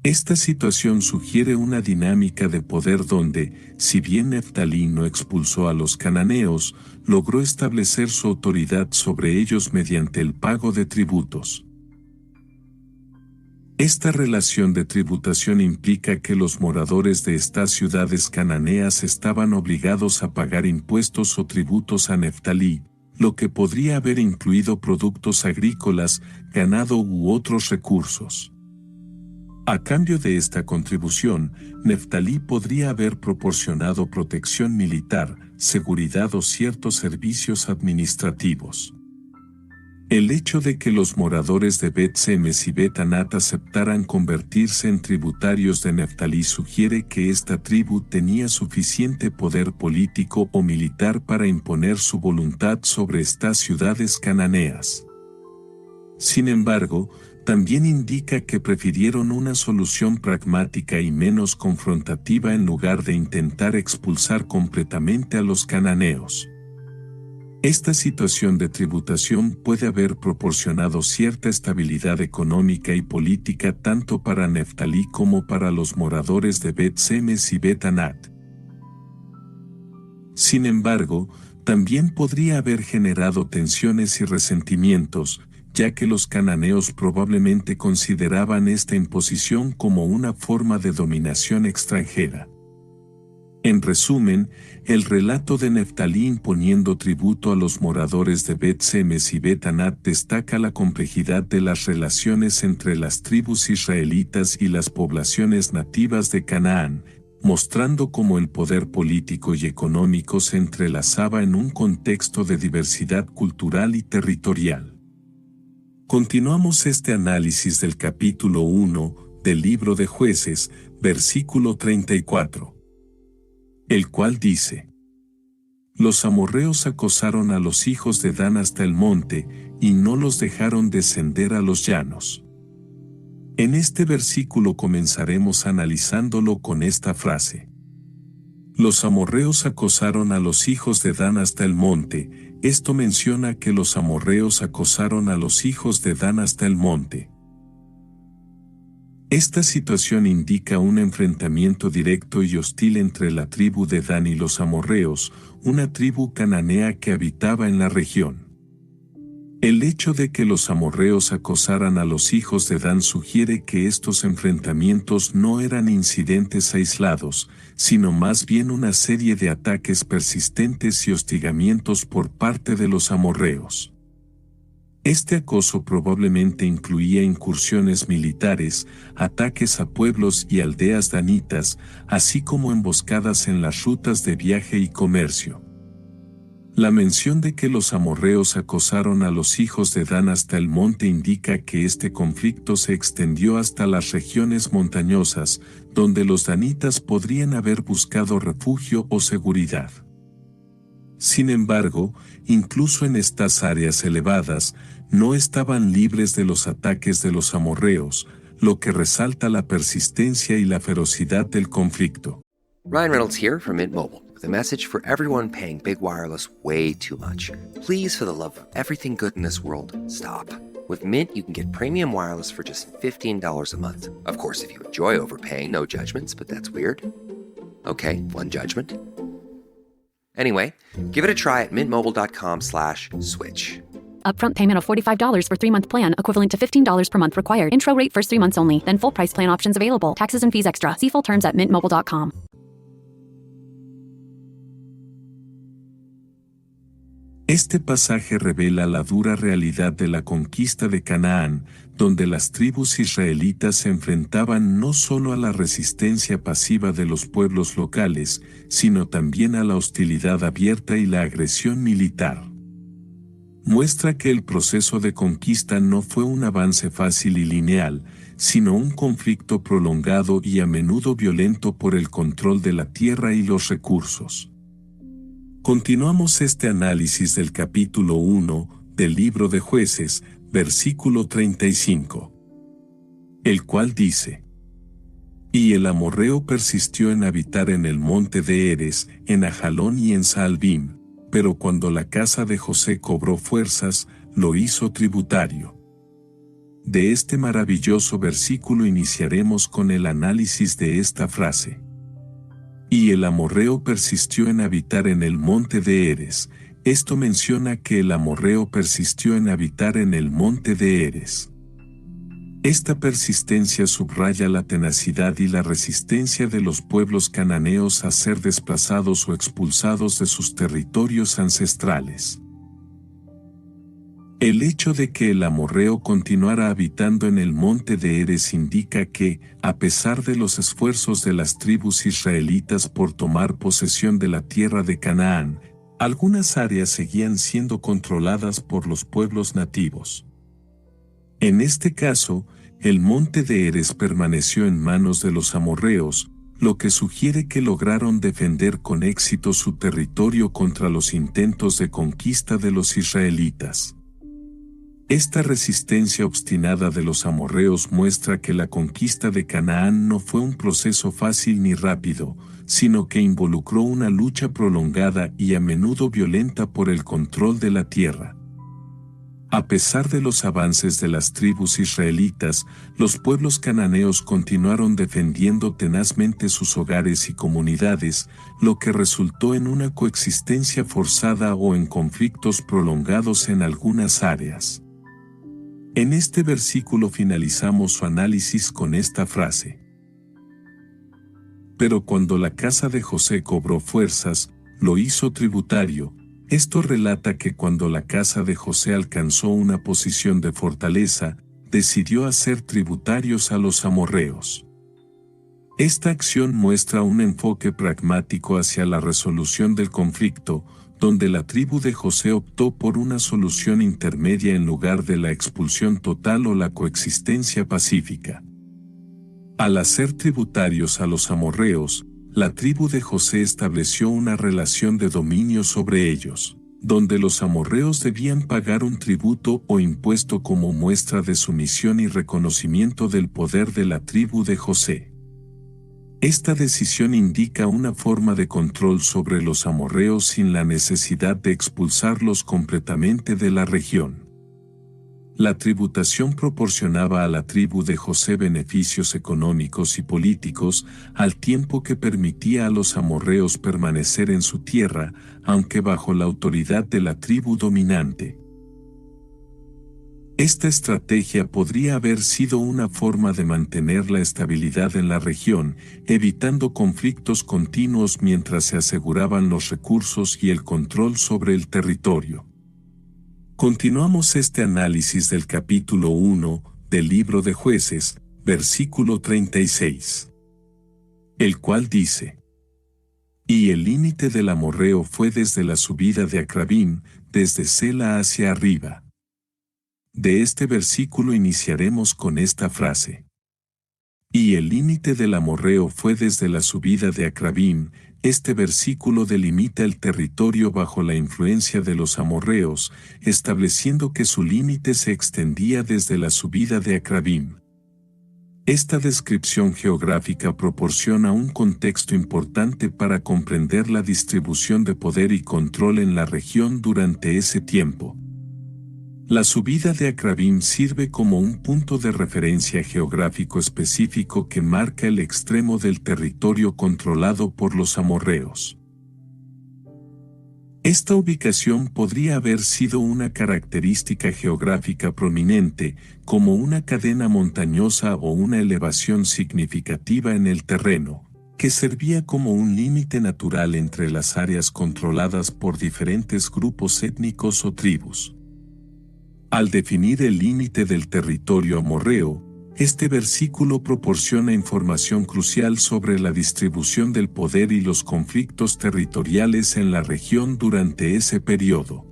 Esta situación sugiere una dinámica de poder donde, si bien Neftalí no expulsó a los cananeos, logró establecer su autoridad sobre ellos mediante el pago de tributos. Esta relación de tributación implica que los moradores de estas ciudades cananeas estaban obligados a pagar impuestos o tributos a Neftalí, lo que podría haber incluido productos agrícolas, ganado u otros recursos. A cambio de esta contribución, Neftalí podría haber proporcionado protección militar, seguridad o ciertos servicios administrativos. El hecho de que los moradores de Bet-Semes y Bet-Anat aceptaran convertirse en tributarios de Neftalí sugiere que esta tribu tenía suficiente poder político o militar para imponer su voluntad sobre estas ciudades cananeas. Sin embargo, también indica que prefirieron una solución pragmática y menos confrontativa en lugar de intentar expulsar completamente a los cananeos. Esta situación de tributación puede haber proporcionado cierta estabilidad económica y política tanto para Neftalí como para los moradores de Bet-Semes y Bet-Anat. Sin embargo, también podría haber generado tensiones y resentimientos, ya que los cananeos probablemente consideraban esta imposición como una forma de dominación extranjera. En resumen, el relato de Neftalí imponiendo tributo a los moradores de Bet-Semes y Bet-Anat destaca la complejidad de las relaciones entre las tribus israelitas y las poblaciones nativas de Canaán, mostrando cómo el poder político y económico se entrelazaba en un contexto de diversidad cultural y territorial. Continuamos este análisis del capítulo 1 del libro de Jueces, versículo 34. El cual dice: Los amorreos acosaron a los hijos de Dan hasta el monte, y no los dejaron descender a los llanos. En este versículo comenzaremos analizándolo con esta frase. Los amorreos acosaron a los hijos de Dan hasta el monte. Esto menciona que los amorreos acosaron a los hijos de Dan hasta el monte. Esta situación indica un enfrentamiento directo y hostil entre la tribu de Dan y los amorreos, una tribu cananea que habitaba en la región. El hecho de que los amorreos acosaran a los hijos de Dan sugiere que estos enfrentamientos no eran incidentes aislados, sino más bien una serie de ataques persistentes y hostigamientos por parte de los amorreos. Este acoso probablemente incluía incursiones militares, ataques a pueblos y aldeas danitas, así como emboscadas en las rutas de viaje y comercio. La mención de que los amorreos acosaron a los hijos de Dan hasta el monte indica que este conflicto se extendió hasta las regiones montañosas, donde los danitas podrían haber buscado refugio o seguridad. Sin embargo, incluso en estas áreas elevadas, no estaban libres de los ataques de los amorreos, lo que resalta la persistencia y la ferocidad del conflicto. Ryan Reynolds here from Mint Mobile, with a message for everyone paying big wireless way too much. Please, for the love of everything good in this world, stop. With Mint, you can get premium wireless for just $15 a month. Of course, if you enjoy overpaying, no judgments, but that's weird. Okay, one judgment. Anyway, give it a try at mintmobile.com/switch. Upfront payment of $45 for 3-month plan, equivalent to $15 per month required. Intro rate first 3 months only, then full price plan options available. Taxes and fees extra. See full terms at mintmobile.com. Este pasaje revela la dura realidad de la conquista de Canaán, donde las tribus israelitas se enfrentaban no solo a la resistencia pasiva de los pueblos locales, sino también a la hostilidad abierta y la agresión militar. Muestra que el proceso de conquista no fue un avance fácil y lineal, sino un conflicto prolongado y a menudo violento por el control de la tierra y los recursos. Continuamos este análisis del capítulo 1 del libro de Jueces, versículo 35. El cual dice: Y el amorreo persistió en habitar en el monte de Eres, en Ajalón y en Saalbim, pero cuando la casa de José cobró fuerzas, lo hizo tributario. De este maravilloso versículo iniciaremos con el análisis de esta frase. Y el amorreo persistió en habitar en el monte de Eres. Esto menciona que el amorreo persistió en habitar en el monte de Eres. Esta persistencia subraya la tenacidad y la resistencia de los pueblos cananeos a ser desplazados o expulsados de sus territorios ancestrales. El hecho de que el amorreo continuara habitando en el monte de Heres indica que, a pesar de los esfuerzos de las tribus israelitas por tomar posesión de la tierra de Canaán, algunas áreas seguían siendo controladas por los pueblos nativos. En este caso, el monte de Heres permaneció en manos de los amorreos, lo que sugiere que lograron defender con éxito su territorio contra los intentos de conquista de los israelitas. Esta resistencia obstinada de los amorreos muestra que la conquista de Canaán no fue un proceso fácil ni rápido, sino que involucró una lucha prolongada y a menudo violenta por el control de la tierra. A pesar de los avances de las tribus israelitas, los pueblos cananeos continuaron defendiendo tenazmente sus hogares y comunidades, lo que resultó en una coexistencia forzada o en conflictos prolongados en algunas áreas. En este versículo finalizamos su análisis con esta frase. Pero cuando la casa de José cobró fuerzas, lo hizo tributario. Esto relata que cuando la casa de José alcanzó una posición de fortaleza, decidió hacer tributarios a los amorreos. Esta acción muestra un enfoque pragmático hacia la resolución del conflicto, donde la tribu de José optó por una solución intermedia en lugar de la expulsión total o la coexistencia pacífica. Al hacer tributarios a los amorreos, la tribu de José estableció una relación de dominio sobre ellos, donde los amorreos debían pagar un tributo o impuesto como muestra de sumisión y reconocimiento del poder de la tribu de José. Esta decisión indica una forma de control sobre los amorreos sin la necesidad de expulsarlos completamente de la región. La tributación proporcionaba a la tribu de José beneficios económicos y políticos, al tiempo que permitía a los amorreos permanecer en su tierra, aunque bajo la autoridad de la tribu dominante. Esta estrategia podría haber sido una forma de mantener la estabilidad en la región, evitando conflictos continuos mientras se aseguraban los recursos y el control sobre el territorio. Continuamos este análisis del capítulo 1 del libro de Jueces, versículo 36. El cual dice: Y el límite del amorreo fue desde la subida de Acrabim, desde Sela hacia arriba. De este versículo iniciaremos con esta frase. Y el límite del amorreo fue desde la subida de Acrabim. Este versículo delimita el territorio bajo la influencia de los amorreos, estableciendo que su límite se extendía desde la subida de Acrabim. Esta descripción geográfica proporciona un contexto importante para comprender la distribución de poder y control en la región durante ese tiempo. La subida de Acrabim sirve como un punto de referencia geográfico específico que marca el extremo del territorio controlado por los amorreos. Esta ubicación podría haber sido una característica geográfica prominente, como una cadena montañosa o una elevación significativa en el terreno, que servía como un límite natural entre las áreas controladas por diferentes grupos étnicos o tribus. Al definir el límite del territorio amorreo, este versículo proporciona información crucial sobre la distribución del poder y los conflictos territoriales en la región durante ese periodo.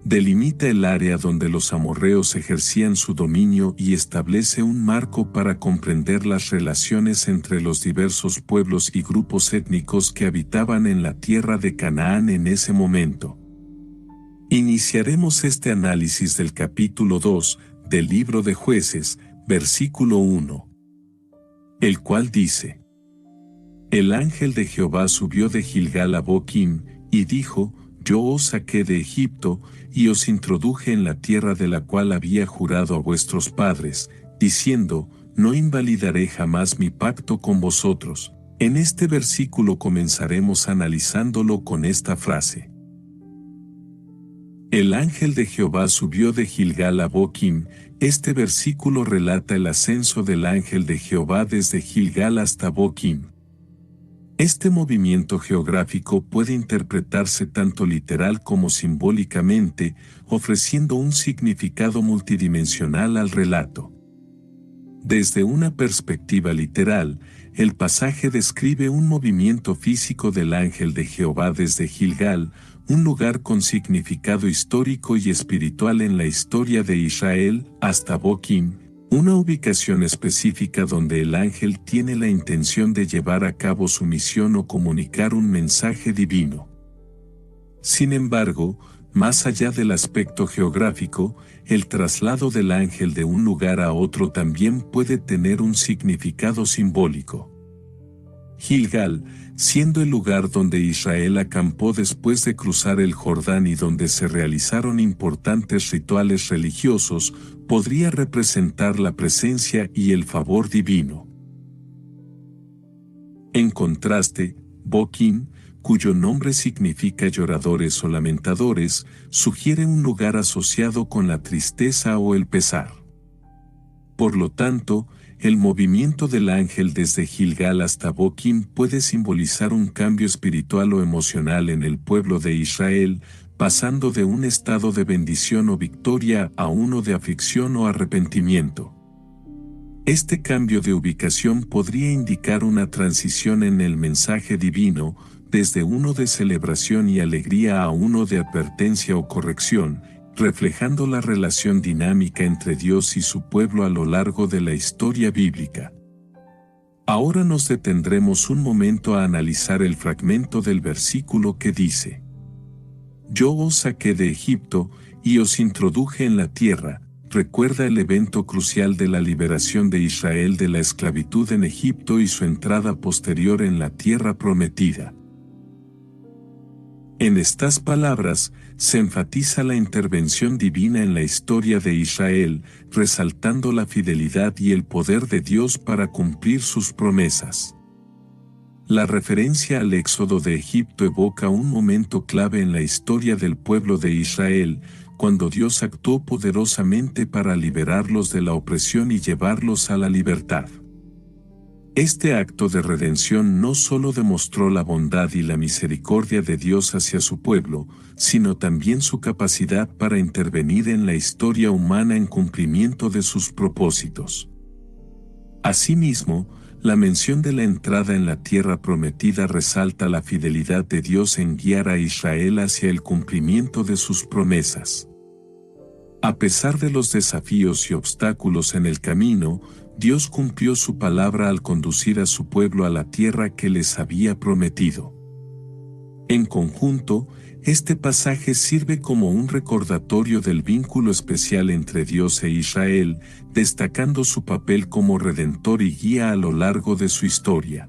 Delimita el área donde los amorreos ejercían su dominio y establece un marco para comprender las relaciones entre los diversos pueblos y grupos étnicos que habitaban en la tierra de Canaán en ese momento. Iniciaremos este análisis del capítulo 2 del libro de Jueces, versículo 1. El cual dice: El ángel de Jehová subió de Gilgal a Boquim, y dijo: Yo os saqué de Egipto, y os introduje en la tierra de la cual había jurado a vuestros padres, diciendo: No invalidaré jamás mi pacto con vosotros. En este versículo comenzaremos analizándolo con esta frase. El ángel de Jehová subió de Gilgal a Boquim. Este versículo relata el ascenso del ángel de Jehová desde Gilgal hasta Boquim. Este movimiento geográfico puede interpretarse tanto literal como simbólicamente, ofreciendo un significado multidimensional al relato. Desde una perspectiva literal, el pasaje describe un movimiento físico del ángel de Jehová desde Gilgal, un lugar con significado histórico y espiritual en la historia de Israel, hasta Boquim, una ubicación específica donde el ángel tiene la intención de llevar a cabo su misión o comunicar un mensaje divino. Sin embargo, más allá del aspecto geográfico, el traslado del ángel de un lugar a otro también puede tener un significado simbólico. Gilgal, siendo el lugar donde Israel acampó después de cruzar el Jordán y donde se realizaron importantes rituales religiosos, podría representar la presencia y el favor divino. En contraste, Boquim, cuyo nombre significa lloradores o lamentadores, sugiere un lugar asociado con la tristeza o el pesar. Por lo tanto, el movimiento del ángel desde Gilgal hasta Boquim puede simbolizar un cambio espiritual o emocional en el pueblo de Israel, pasando de un estado de bendición o victoria a uno de aflicción o arrepentimiento. Este cambio de ubicación podría indicar una transición en el mensaje divino, desde uno de celebración y alegría a uno de advertencia o corrección, reflejando la relación dinámica entre Dios y su pueblo a lo largo de la historia bíblica. Ahora nos detendremos un momento a analizar el fragmento del versículo que dice: Yo os saqué de Egipto y os introduje en la tierra. Recuerda el evento crucial de la liberación de Israel de la esclavitud en Egipto y su entrada posterior en la tierra prometida. En estas palabras, se enfatiza la intervención divina en la historia de Israel, resaltando la fidelidad y el poder de Dios para cumplir sus promesas. La referencia al éxodo de Egipto evoca un momento clave en la historia del pueblo de Israel, cuando Dios actuó poderosamente para liberarlos de la opresión y llevarlos a la libertad. Este acto de redención no solo demostró la bondad y la misericordia de Dios hacia su pueblo, sino también su capacidad para intervenir en la historia humana en cumplimiento de sus propósitos. Asimismo, la mención de la entrada en la tierra prometida resalta la fidelidad de Dios en guiar a Israel hacia el cumplimiento de sus promesas. A pesar de los desafíos y obstáculos en el camino, Dios cumplió su palabra al conducir a su pueblo a la tierra que les había prometido. En conjunto, este pasaje sirve como un recordatorio del vínculo especial entre Dios e Israel, destacando su papel como redentor y guía a lo largo de su historia.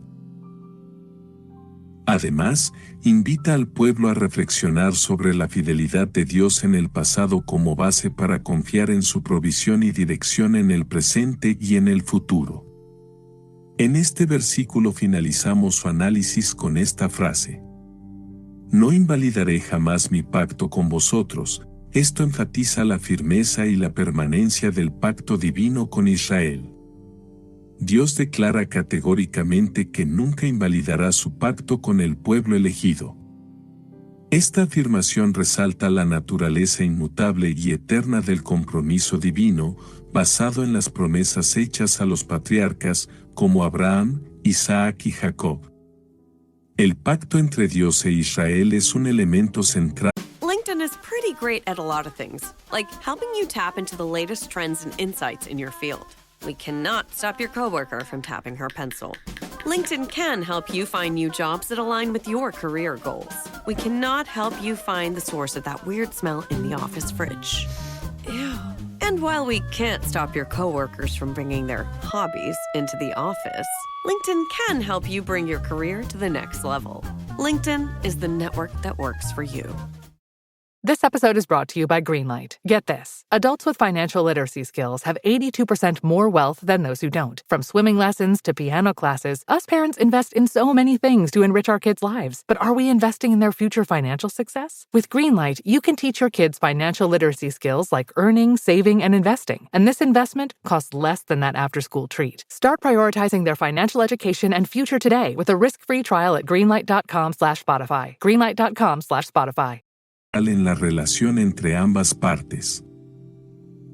Además, invita al pueblo a reflexionar sobre la fidelidad de Dios en el pasado como base para confiar en su provisión y dirección en el presente y en el futuro. En este versículo finalizamos su análisis con esta frase: No invalidaré jamás mi pacto con vosotros. Esto enfatiza la firmeza y la permanencia del pacto divino con Israel. Dios declara categóricamente que nunca invalidará su pacto con el pueblo elegido. Esta afirmación resalta la naturaleza inmutable y eterna del compromiso divino, basado en las promesas hechas a los patriarcas, como Abraham, Isaac y Jacob. El pacto entre Dios e Israel es un elemento central. LinkedIn is pretty great at a lot of things, like helping you tap into the latest trends and insights in your field. We cannot stop your coworker from tapping her pencil. LinkedIn can help you find new jobs that align with your career goals. We cannot help you find the source of that weird smell in the office fridge. Ew. And while we can't stop your coworkers from bringing their hobbies into the office, LinkedIn can help you bring your career to the next level. LinkedIn is the network that works for you. This episode is brought to you by Greenlight. Get this. Adults with financial literacy skills have 82% more wealth than those who don't. From swimming lessons to piano classes, us parents invest in so many things to enrich our kids' lives. But are we investing in their future financial success? With Greenlight, you can teach your kids financial literacy skills like earning, saving, and investing. And this investment costs less than that after-school treat. Start prioritizing their financial education and future today with a risk-free trial at greenlight.com/Spotify. Greenlight.com/Spotify. En la relación entre ambas partes.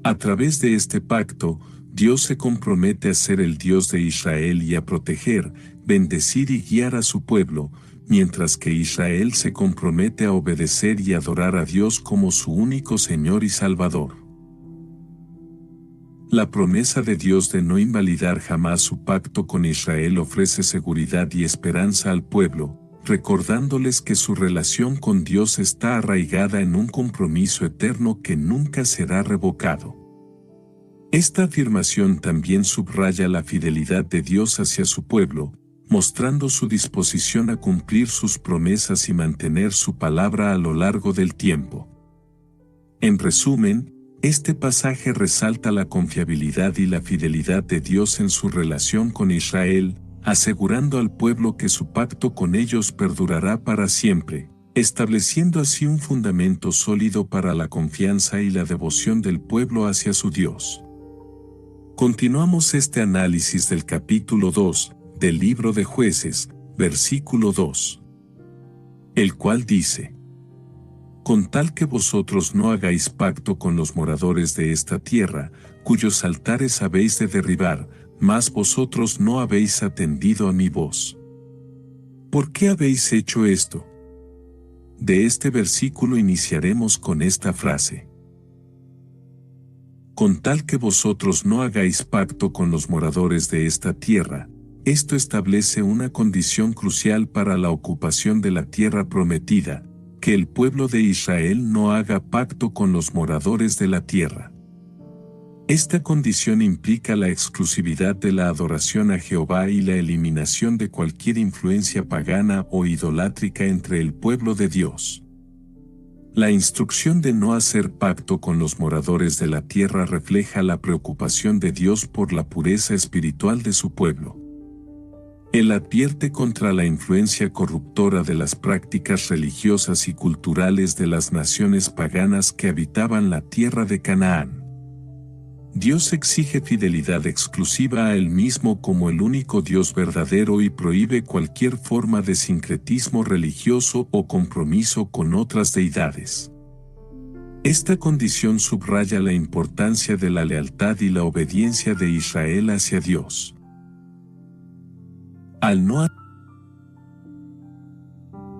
A través de este pacto, Dios se compromete a ser el Dios de Israel y a proteger, bendecir y guiar a su pueblo, mientras que Israel se compromete a obedecer y adorar a Dios como su único Señor y Salvador. La promesa de Dios de no invalidar jamás su pacto con Israel ofrece seguridad y esperanza al pueblo, recordándoles que su relación con Dios está arraigada en un compromiso eterno que nunca será revocado. Esta afirmación también subraya la fidelidad de Dios hacia su pueblo, mostrando su disposición a cumplir sus promesas y mantener su palabra a lo largo del tiempo. En resumen, este pasaje resalta la confiabilidad y la fidelidad de Dios en su relación con Israel, asegurando al pueblo que su pacto con ellos perdurará para siempre, estableciendo así un fundamento sólido para la confianza y la devoción del pueblo hacia su Dios. Continuamos este análisis del capítulo 2 del libro de Jueces, versículo 2, el cual dice: Con tal que vosotros no hagáis pacto con los moradores de esta tierra, cuyos altares habéis de derribar, mas vosotros no habéis atendido a mi voz. ¿Por qué habéis hecho esto? De este versículo iniciaremos con esta frase. Con tal que vosotros no hagáis pacto con los moradores de esta tierra, esto establece una condición crucial para la ocupación de la tierra prometida, que el pueblo de Israel no haga pacto con los moradores de la tierra. Esta condición implica la exclusividad de la adoración a Jehová y la eliminación de cualquier influencia pagana o idolátrica entre el pueblo de Dios. La instrucción de no hacer pacto con los moradores de la tierra refleja la preocupación de Dios por la pureza espiritual de su pueblo. Él advierte contra la influencia corruptora de las prácticas religiosas y culturales de las naciones paganas que habitaban la tierra de Canaán. Dios exige fidelidad exclusiva a Él mismo como el único Dios verdadero y prohíbe cualquier forma de sincretismo religioso o compromiso con otras deidades. Esta condición subraya la importancia de la lealtad y la obediencia de Israel hacia Dios. Al no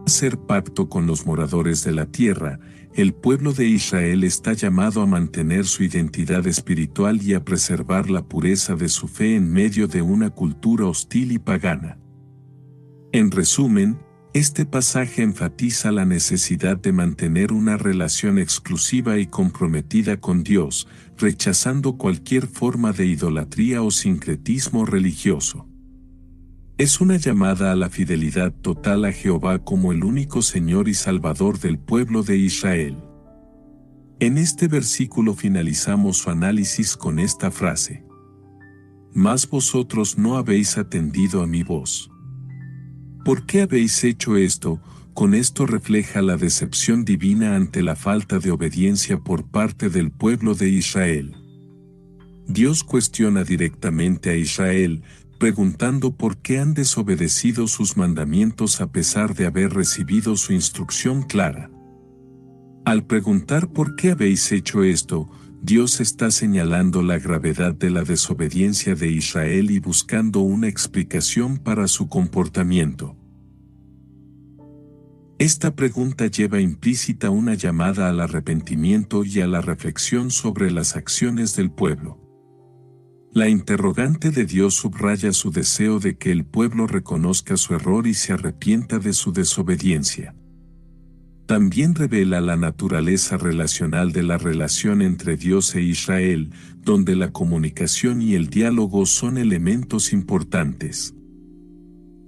hacer pacto con los moradores de la tierra, el pueblo de Israel está llamado a mantener su identidad espiritual y a preservar la pureza de su fe en medio de una cultura hostil y pagana. En resumen, este pasaje enfatiza la necesidad de mantener una relación exclusiva y comprometida con Dios, rechazando cualquier forma de idolatría o sincretismo religioso. Es una llamada a la fidelidad total a Jehová como el único Señor y Salvador del pueblo de Israel. En este versículo finalizamos su análisis con esta frase: Mas vosotros no habéis atendido a mi voz. ¿Por qué habéis hecho esto? Con esto refleja la decepción divina ante la falta de obediencia por parte del pueblo de Israel. Dios cuestiona directamente a Israel, preguntando por qué han desobedecido sus mandamientos a pesar de haber recibido su instrucción clara. Al preguntar por qué habéis hecho esto, Dios está señalando la gravedad de la desobediencia de Israel y buscando una explicación para su comportamiento. Esta pregunta lleva implícita una llamada al arrepentimiento y a la reflexión sobre las acciones del pueblo. La interrogante de Dios subraya su deseo de que el pueblo reconozca su error y se arrepienta de su desobediencia. También revela la naturaleza relacional de la relación entre Dios e Israel, donde la comunicación y el diálogo son elementos importantes.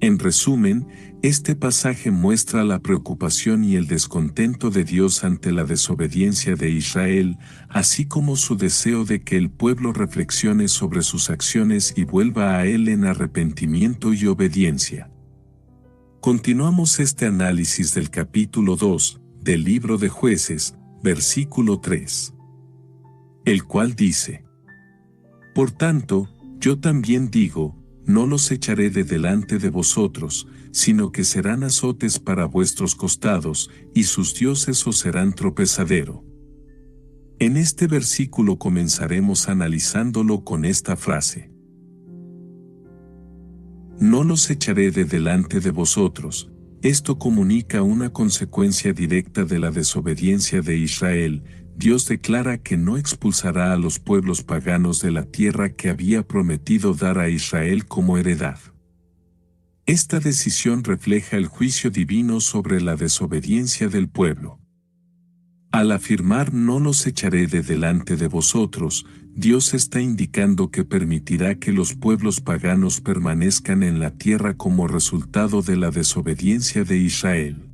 En resumen, este pasaje muestra la preocupación y el descontento de Dios ante la desobediencia de Israel, así como su deseo de que el pueblo reflexione sobre sus acciones y vuelva a Él en arrepentimiento y obediencia. Continuamos este análisis del capítulo 2 del libro de Jueces, versículo 3. El cual dice: Por tanto, yo también digo, no los echaré de delante de vosotros, sino que serán azotes para vuestros costados, y sus dioses os serán tropezadero. En este versículo comenzaremos analizándolo con esta frase: No los echaré de delante de vosotros. Esto comunica una consecuencia directa de la desobediencia de Israel. Dios declara que no expulsará a los pueblos paganos de la tierra que había prometido dar a Israel como heredad. Esta decisión refleja el juicio divino sobre la desobediencia del pueblo. Al afirmar no los echaré de delante de vosotros, Dios está indicando que permitirá que los pueblos paganos permanezcan en la tierra como resultado de la desobediencia de Israel.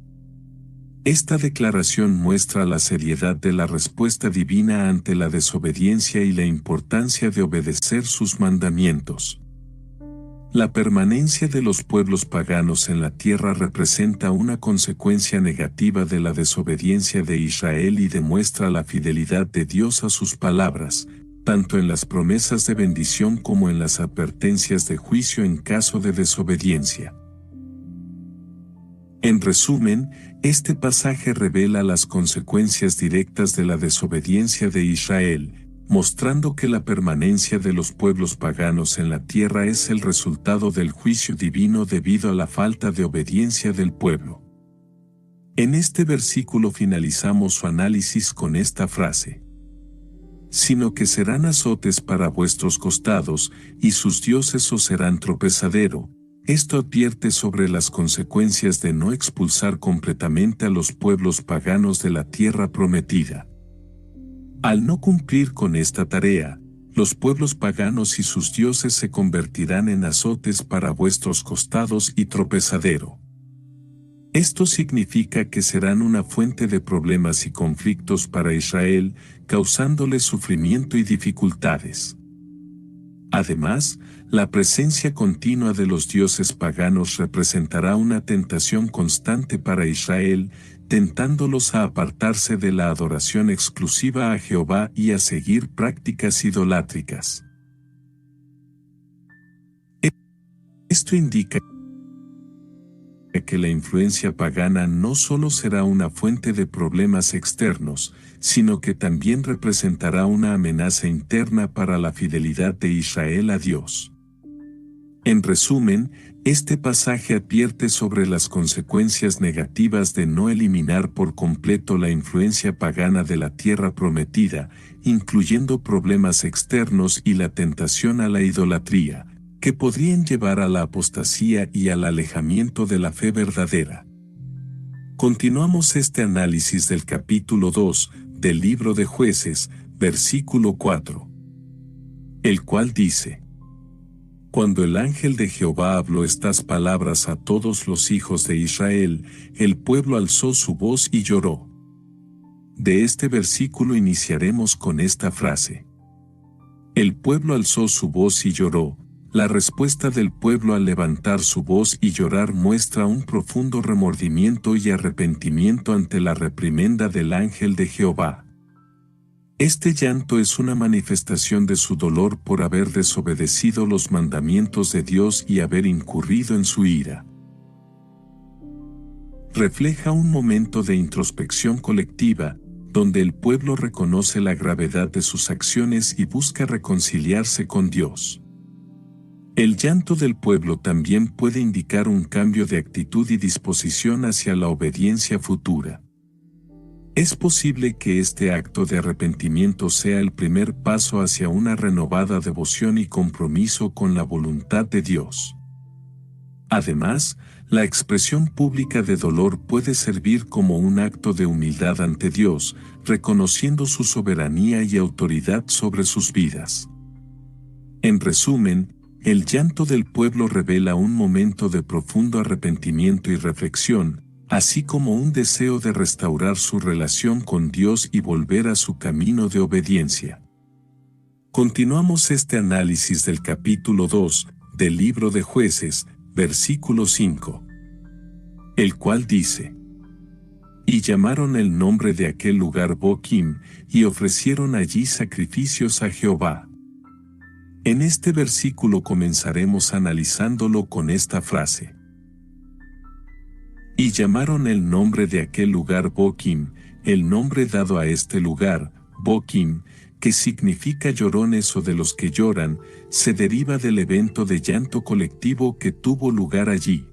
Esta declaración muestra la seriedad de la respuesta divina ante la desobediencia y la importancia de obedecer sus mandamientos. La permanencia de los pueblos paganos en la tierra representa una consecuencia negativa de la desobediencia de Israel y demuestra la fidelidad de Dios a sus palabras, tanto en las promesas de bendición como en las advertencias de juicio en caso de desobediencia. En resumen, este pasaje revela las consecuencias directas de la desobediencia de Israel, mostrando que la permanencia de los pueblos paganos en la tierra es el resultado del juicio divino debido a la falta de obediencia del pueblo. En este versículo finalizamos su análisis con esta frase: sino que serán azotes para vuestros costados, y sus dioses os serán tropezadero. Esto advierte sobre las consecuencias de no expulsar completamente a los pueblos paganos de la tierra prometida. Al no cumplir con esta tarea, los pueblos paganos y sus dioses se convertirán en azotes para vuestros costados y tropezadero. Esto significa que serán una fuente de problemas y conflictos para Israel, causándoles sufrimiento y dificultades. Además, la presencia continua de los dioses paganos representará una tentación constante para Israel, tentándolos a apartarse de la adoración exclusiva a Jehová y a seguir prácticas idolátricas. Esto indica que la influencia pagana no solo será una fuente de problemas externos, sino que también representará una amenaza interna para la fidelidad de Israel a Dios. En resumen, este pasaje advierte sobre las consecuencias negativas de no eliminar por completo la influencia pagana de la tierra prometida, incluyendo problemas externos y la tentación a la idolatría, que podrían llevar a la apostasía y al alejamiento de la fe verdadera. Continuamos este análisis del capítulo 2 del libro de Jueces, versículo 4. El cual dice: Cuando el ángel de Jehová habló estas palabras a todos los hijos de Israel, el pueblo alzó su voz y lloró. De este versículo iniciaremos con esta frase: el pueblo alzó su voz y lloró. La respuesta del pueblo al levantar su voz y llorar muestra un profundo remordimiento y arrepentimiento ante la reprimenda del ángel de Jehová. Este llanto es una manifestación de su dolor por haber desobedecido los mandamientos de Dios y haber incurrido en su ira. Refleja un momento de introspección colectiva, donde el pueblo reconoce la gravedad de sus acciones y busca reconciliarse con Dios. El llanto del pueblo también puede indicar un cambio de actitud y disposición hacia la obediencia futura. Es posible que este acto de arrepentimiento sea el primer paso hacia una renovada devoción y compromiso con la voluntad de Dios. Además, la expresión pública de dolor puede servir como un acto de humildad ante Dios, reconociendo su soberanía y autoridad sobre sus vidas. En resumen, el llanto del pueblo revela un momento de profundo arrepentimiento y reflexión, así como un deseo de restaurar su relación con Dios y volver a su camino de obediencia. Continuamos este análisis del capítulo 2 del libro de Jueces, versículo 5, el cual dice: Y llamaron el nombre de aquel lugar Boquim, y ofrecieron allí sacrificios a Jehová. En este versículo comenzaremos analizándolo con esta frase. Y llamaron el nombre de aquel lugar Boquim, el nombre dado a este lugar, Boquim, que significa llorones o de los que lloran, se deriva del evento de llanto colectivo que tuvo lugar allí.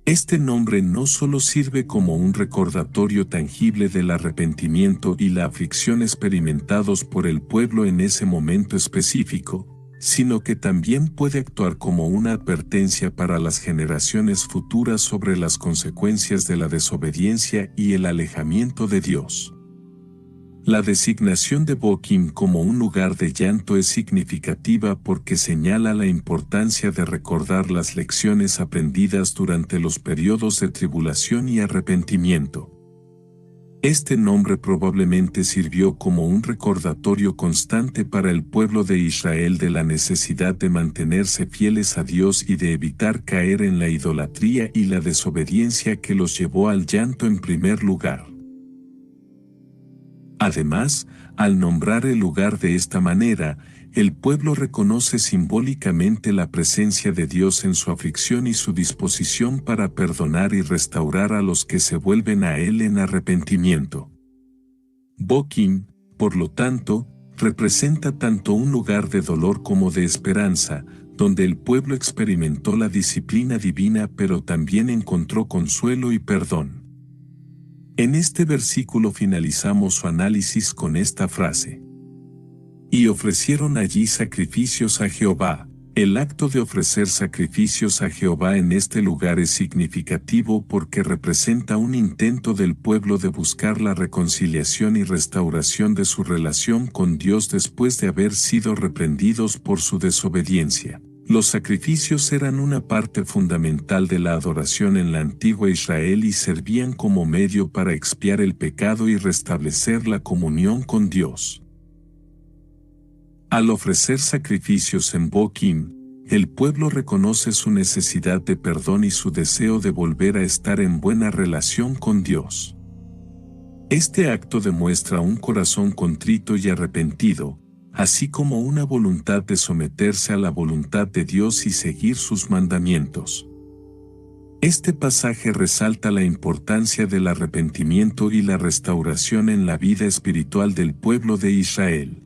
Este nombre no solo sirve como un recordatorio tangible del arrepentimiento y la aflicción experimentados por el pueblo en ese momento específico, sino que también puede actuar como una advertencia para las generaciones futuras sobre las consecuencias de la desobediencia y el alejamiento de Dios. La designación de Boquim como un lugar de llanto es significativa porque señala la importancia de recordar las lecciones aprendidas durante los periodos de tribulación y arrepentimiento. Este nombre probablemente sirvió como un recordatorio constante para el pueblo de Israel de la necesidad de mantenerse fieles a Dios y de evitar caer en la idolatría y la desobediencia que los llevó al llanto en primer lugar. Además, al nombrar el lugar de esta manera, el pueblo reconoce simbólicamente la presencia de Dios en su aflicción y su disposición para perdonar y restaurar a los que se vuelven a Él en arrepentimiento. Boquim, por lo tanto, representa tanto un lugar de dolor como de esperanza, donde el pueblo experimentó la disciplina divina pero también encontró consuelo y perdón. En este versículo finalizamos su análisis con esta frase. Y ofrecieron allí sacrificios a Jehová. El acto de ofrecer sacrificios a Jehová en este lugar es significativo porque representa un intento del pueblo de buscar la reconciliación y restauración de su relación con Dios después de haber sido reprendidos por su desobediencia. Los sacrificios eran una parte fundamental de la adoración en la antigua Israel y servían como medio para expiar el pecado y restablecer la comunión con Dios. Al ofrecer sacrificios en Boquim, el pueblo reconoce su necesidad de perdón y su deseo de volver a estar en buena relación con Dios. Este acto demuestra un corazón contrito y arrepentido, así como una voluntad de someterse a la voluntad de Dios y seguir sus mandamientos. Este pasaje resalta la importancia del arrepentimiento y la restauración en la vida espiritual del pueblo de Israel.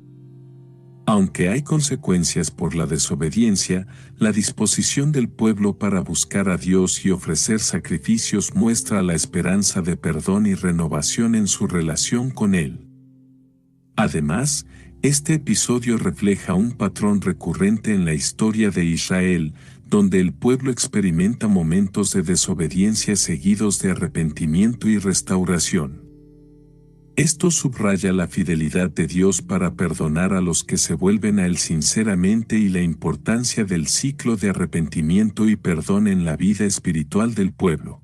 Aunque hay consecuencias por la desobediencia, la disposición del pueblo para buscar a Dios y ofrecer sacrificios muestra la esperanza de perdón y renovación en su relación con Él. Además, este episodio refleja un patrón recurrente en la historia de Israel, donde el pueblo experimenta momentos de desobediencia seguidos de arrepentimiento y restauración. Esto subraya la fidelidad de Dios para perdonar a los que se vuelven a Él sinceramente y la importancia del ciclo de arrepentimiento y perdón en la vida espiritual del pueblo.